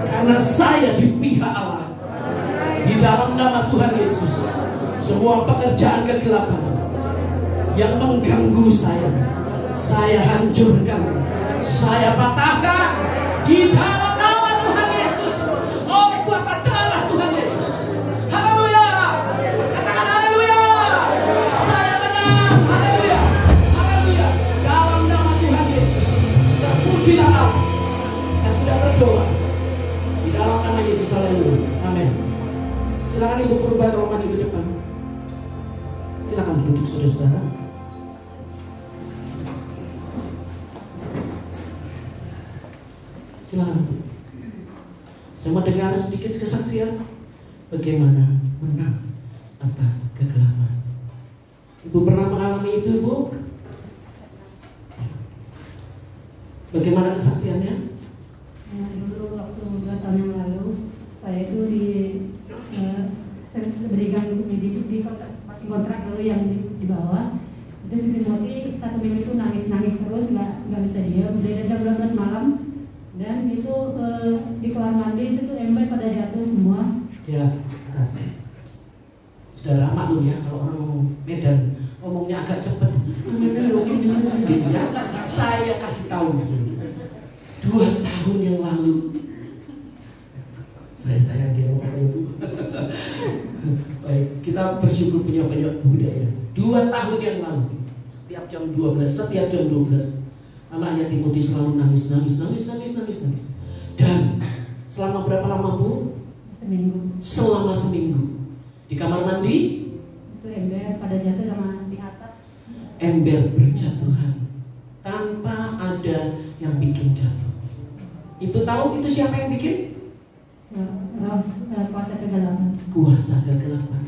Karena saya di pihak Allah. Di dalam nama Tuhan Yesus, semua pekerjaan kegelapan yang mengganggu saya hancurkan, saya patahkan di dalam nama Tuhan Yesus, oleh kuasa darah Tuhan Yesus. Haleluya. Katakan haleluya. Saya menang. Haleluya. Haleluya. Dalam nama Tuhan Yesus, terpujilah Allah. Saya sudah berdoa di dalam nama Yesus. Haleluya. Amin. Silakan Ibu Purba tolong maju ke depan. Silakan duduk saudara-saudara. Silakan. Saya mau dengar sedikit kesaksian bagaimana menang atas kegelapan. Ibu pernah mengalami itu, Ibu? Bagaimana kesaksiannya? Dulu waktu 2 tahun yang lalu, saya itu diberikan masih kontrak dulu yang di bawah. Itu si Timothy 1 minggu itu nangis terus, nggak bisa diam. Udah jam 12 malam, dan itu di kamar mandi situ ember pada jatuh semua. Ya, saudara maklum ya kalau orang ngomong Medan ngomongnya agak cepat, gitu ya. Saya kasih tahu 2 tahun yang lalu, saya sayang dia ngomong itu. Baik, kita bersyukur punya banyak budaya. 2 tahun yang lalu, setiap jam 12, anaknya Timothy selalu nangis. Dan selama berapa lama, Bu? Seminggu. Selama seminggu. Di kamar mandi? Itu ember pada jatuh sama di atas. Ember berjatuhan tanpa ada yang bikin jatuh. Ibu tahu itu siapa yang bikin? Kuasa kegelapan. Kuasa kegelapan.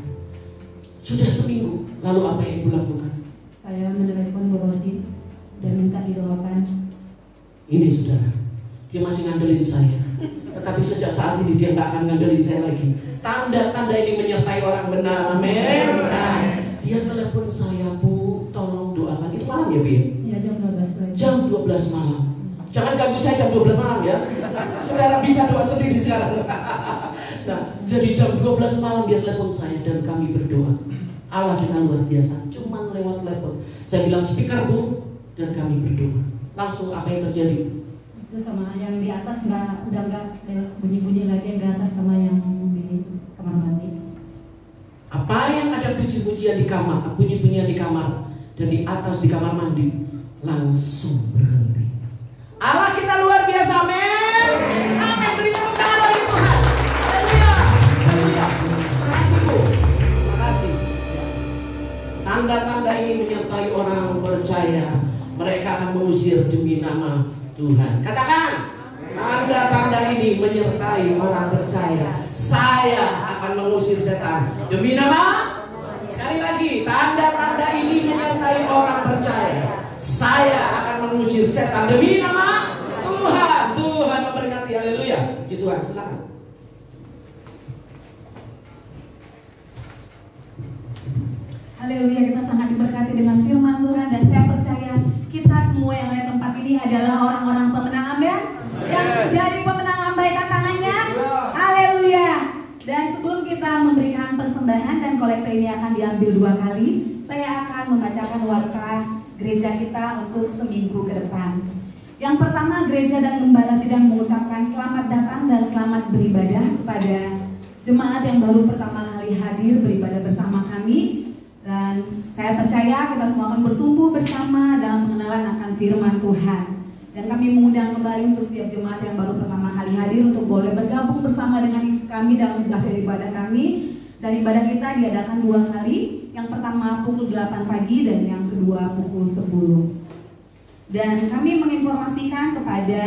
Sudah seminggu, lalu apa yang Ibu lakukan? Saya menelepon Bu Rosi dan minta didoakan. Ini saudara, dia masih ngandelin saya. Tetapi sejak saat ini dia nggak akan ngandelin saya lagi. Tanda-tanda ini menyertai orang benar. Amin. Nah, dia telepon saya, Bu, tolong doakan. Itu malam ya, Bu? Ya, jam 12. Jam 12 malam. Jangan ganggu saya jam 12 malam ya. Saudara bisa doa sendiri sekarang. Nah, jadi jam 12 malam dia telepon saya dan kami berdoa. Allah kita luar biasa, cuma lewat telepon. Saya bilang speaker, Bu, dan kami berdoa. Langsung apa yang terjadi? Itu sama yang di atas udah nggak bunyi-bunyi lagi, yang di atas sama yang di kamar mandi. Apa yang ada bunyi-bunyian di kamar, bunyi-bunyian di kamar dan di atas di kamar mandi langsung berhenti. Allah kita luar biasa, amin. Amin. Beri tepuk tangan bagi Tuhan. Haleluya. Haleluya. Terima kasih, Bu. Terima kasih. Ya. Tanda-tanda ini menyertai orang percaya. Mereka akan mengusir demi nama Tuhan. Katakan, tanda-tanda ini menyertai orang percaya. Saya akan mengusir setan demi nama. Sekali lagi, tanda-tanda ini menyertai orang percaya. Saya akan mengusir setan demi nama Tuhan. Tuhan memberkati. Haleluya. Puji Tuhan. Silakan. Haleluya, kita sangat diberkati dengan firman Tuhan. Dan saya percaya kita semua yang ada di tempat ini adalah orang-orang pemenang. Amin. Yang jadi pemenang, lambaikan tangannya. Haleluya. Dan sebelum kita memberikan persembahan dan kolektor ini akan diambil 2 kali, saya akan membacakan warta gereja kita untuk seminggu ke depan. Yang pertama, gereja dan gembala sidang mengucapkan selamat datang dan selamat beribadah kepada jemaat yang baru pertama kali hadir beribadah bersama kami. Dan saya percaya kita semua akan bertumbuh bersama dalam pengenalan akan firman Tuhan. Dan kami mengundang kembali untuk setiap jemaat yang baru pertama kali hadir untuk boleh bergabung bersama dengan kami dalam ibadah kami. Dan ibadah kita diadakan 2 kali. Yang pertama pukul 8 pagi dan yang kedua pukul 10. Dan kami menginformasikan kepada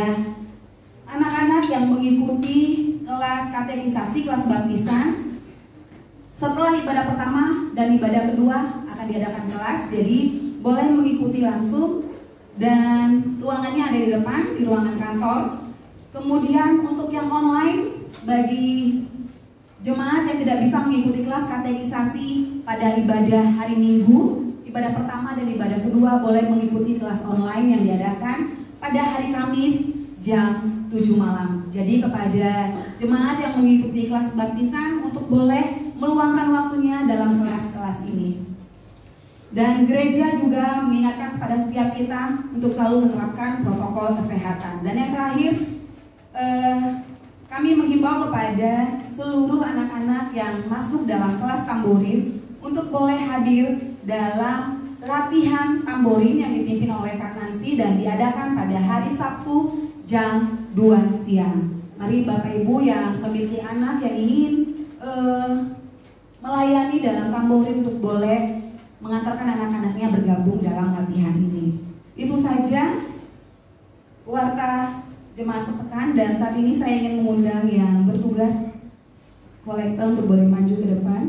anak-anak yang mengikuti kelas katekisasi, kelas baptisan, setelah ibadah pertama dan ibadah kedua akan diadakan kelas. Jadi boleh mengikuti langsung. Dan ruangannya ada di depan, di ruangan kantor. Kemudian untuk yang online, bagi jemaat yang tidak bisa mengikuti kelas katekisasi pada ibadah hari Minggu, ibadah pertama dan ibadah kedua boleh mengikuti kelas online yang diadakan pada hari Kamis jam 7 malam. Jadi kepada jemaat yang mengikuti kelas baptisan untuk boleh meluangkan waktunya dalam kelas-kelas ini. Dan gereja juga mengingatkan kepada setiap kita untuk selalu menerapkan protokol kesehatan. Dan yang terakhir, kami menghimbau kepada seluruh anak-anak yang masuk dalam kelas tamborin untuk boleh hadir dalam latihan tamborin yang dipimpin oleh Kak Nancy dan diadakan pada hari Sabtu jam 2 siang. Mari Bapak Ibu yang memiliki anak yang ingin melayani dalam tamborin untuk boleh mengantarkan anak-anaknya bergabung dalam latihan ini. Itu saja warta jemaat sepekan, dan saat ini saya ingin mengundang yang bertugas kolektor untuk boleh maju ke depan.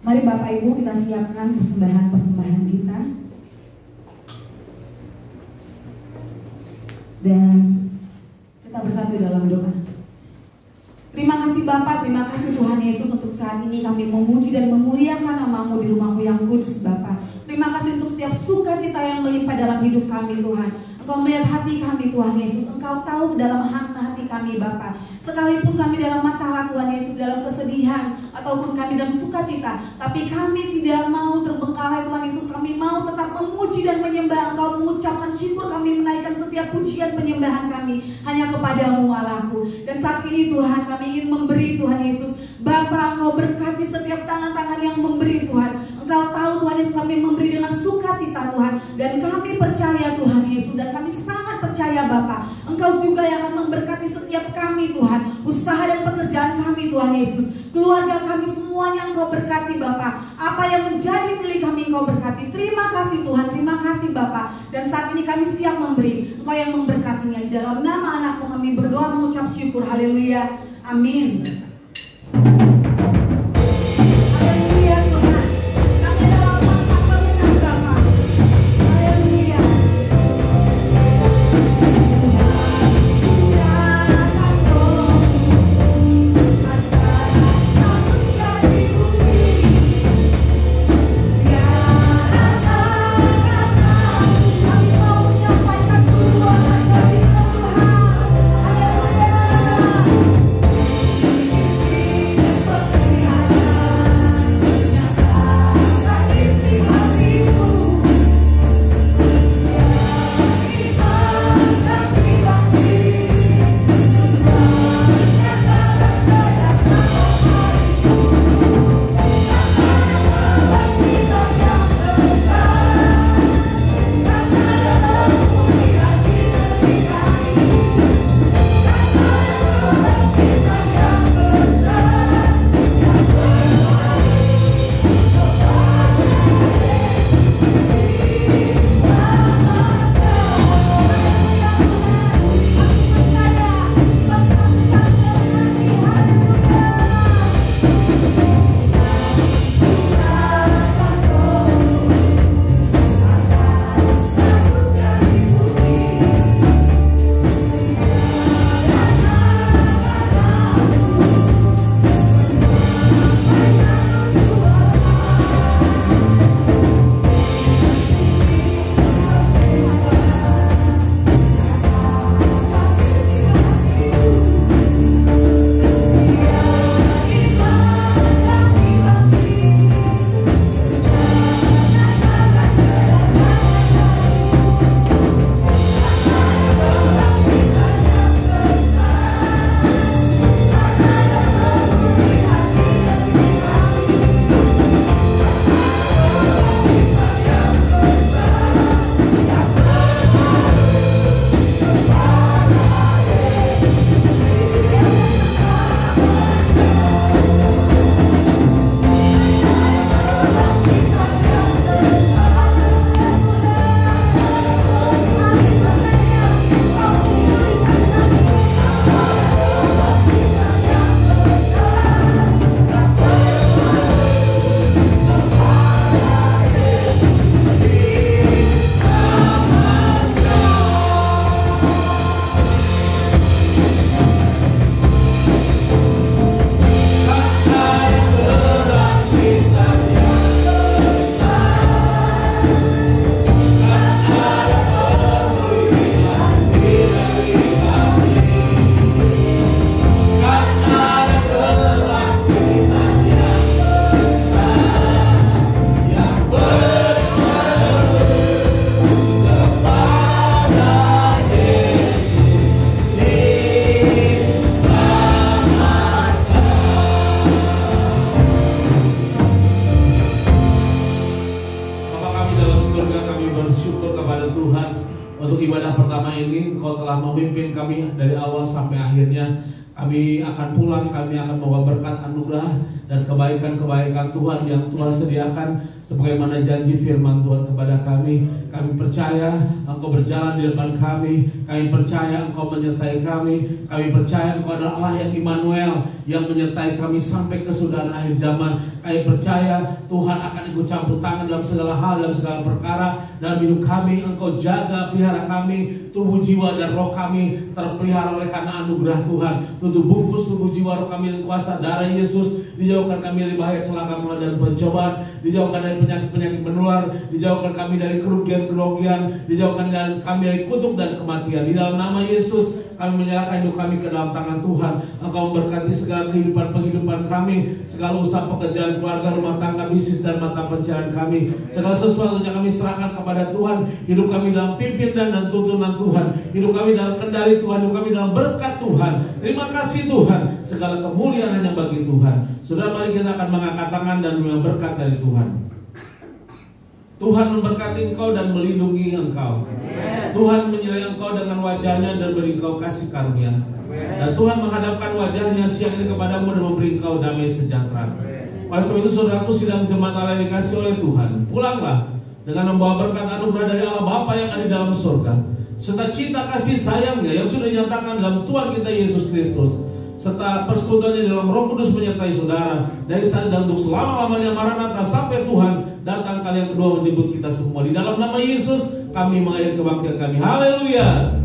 Mari Bapak Ibu kita siapkan persembahan-persembahan kita. Dan kita bersatu dalam doa. Terima kasih Bapa, terima kasih Tuhan Yesus untuk saat ini kami memuji dan memuliakan nama-Mu di rumah-Mu yang kudus Bapa. Terima kasih untuk setiap sukacita yang melimpah dalam hidup kami Tuhan. Engkau melihat hati kami Tuhan Yesus, Engkau tahu ke dalam hati kami Bapa. Sekalipun kami dalam masalah Tuhan Yesus, dalam kesedihan ataupun kami dalam sukacita, tapi kami tidak mau terbengkalai Tuhan Yesus. Kami mau tetap memuji dan menyembah Engkau, mengucapkan syukur, kami menaikkan setiap pujian penyembahan kami hanya kepadamu Allahku. Dan saat ini Tuhan kami ingin memberi Tuhan Yesus. Bapa, Engkau berkati setiap tangan-tangan yang memberi Tuhan. Engkau tahu Tuhan Yesus, kami memberi dengan sukacita Tuhan. Dan kami percaya Tuhan Yesus, dan kami sangat percaya Bapa, Engkau juga yang akan memberkati setiap kami Tuhan, usaha dan pekerjaan kami Tuhan Yesus, keluarga kami semuanya Engkau berkati Bapa. Apa yang menjadi milik kami Engkau berkati. Terima kasih Tuhan, terima kasih Bapa. Dan saat ini kami siap memberi, Engkau yang memberkatinya. Di dalam nama anak-Mu kami berdoa mengucap syukur. Haleluya, amin. Haleluya Tuhan, kami dalam masa kemenangan Bapa. Haleluya. Untuk ibadah pertama ini Engkau telah memimpin kami dari awal sampai akhirnya. Kami akan pulang, kami akan membawa berkat anugerah dan kebaikan-kebaikan Tuhan yang Tuhan sediakan sebagaimana janji firman Tuhan kepada kami. Kami percaya Engkau berjalan di depan kami. Kami percaya Engkau menyertai kami. Kami percaya Engkau adalah Allah yang Immanuel, yang menyertai kami sampai kesudahan akhir zaman. Kami percaya Tuhan akan ikut campur tangan dalam segala hal, dalam segala perkara dalam hidup kami. Engkau jaga, pelihara kami, tubuh, jiwa, dan roh kami terpelihara oleh karena anugerah Tuhan. Tutup bungkus tubuh, jiwa, roh kami dengan kuasa darah Yesus. Dijauhkan kami dari bahaya, celaka, maut, dan pencobaan. Dijauhkan dari penyakit-penyakit menular. Dijauhkan kami dari kerugian-kerugian. Dijauhkan kami dari kutuk dan kematian. Di dalam nama Yesus kami menyerahkan hidup kami ke dalam tangan Tuhan. Engkau memberkati segala kehidupan kami, segala usaha pekerjaan, keluarga, rumah tangga, bisnis, dan mata pencarian kami. Segala sesuatunya kami serahkan kepada Tuhan. Hidup kami dalam pimpinan dan tuntunan Tuhan. Hidup kami dalam kendali Tuhan. Hidup kami dalam berkat Tuhan. Terima kasih Tuhan. Segala kemuliaan hanya bagi Tuhan. Saudara, mari kita akan mengangkat tangan dan menerima berkat dari Tuhan. Tuhan memberkati engkau dan melindungi engkau. Tuhan menyertai engkau dengan wajahnya dan beri engkau kasih karunia. Dan Tuhan menghadapkan wajahnya siang ini kepadamu dan memberi engkau damai sejahtera. Oleh sebab itu saudaraku sidang jemaat Allah yang dikasih oleh Tuhan, pulanglah dengan membawa berkat anugerah dari Allah Bapa yang ada di dalam surga, serta cinta kasih sayangnya yang sudah dinyatakan dalam Tuhan kita Yesus Kristus, serta persekutuannya di dalam Roh Kudus menyertai saudara dari saat dan untuk selama-lamanya. Maranatha, sampai Tuhan datang kali yang kedua menjemput kita semua. Di dalam nama Yesus kami mengakhiri kebaktian kami. Haleluya.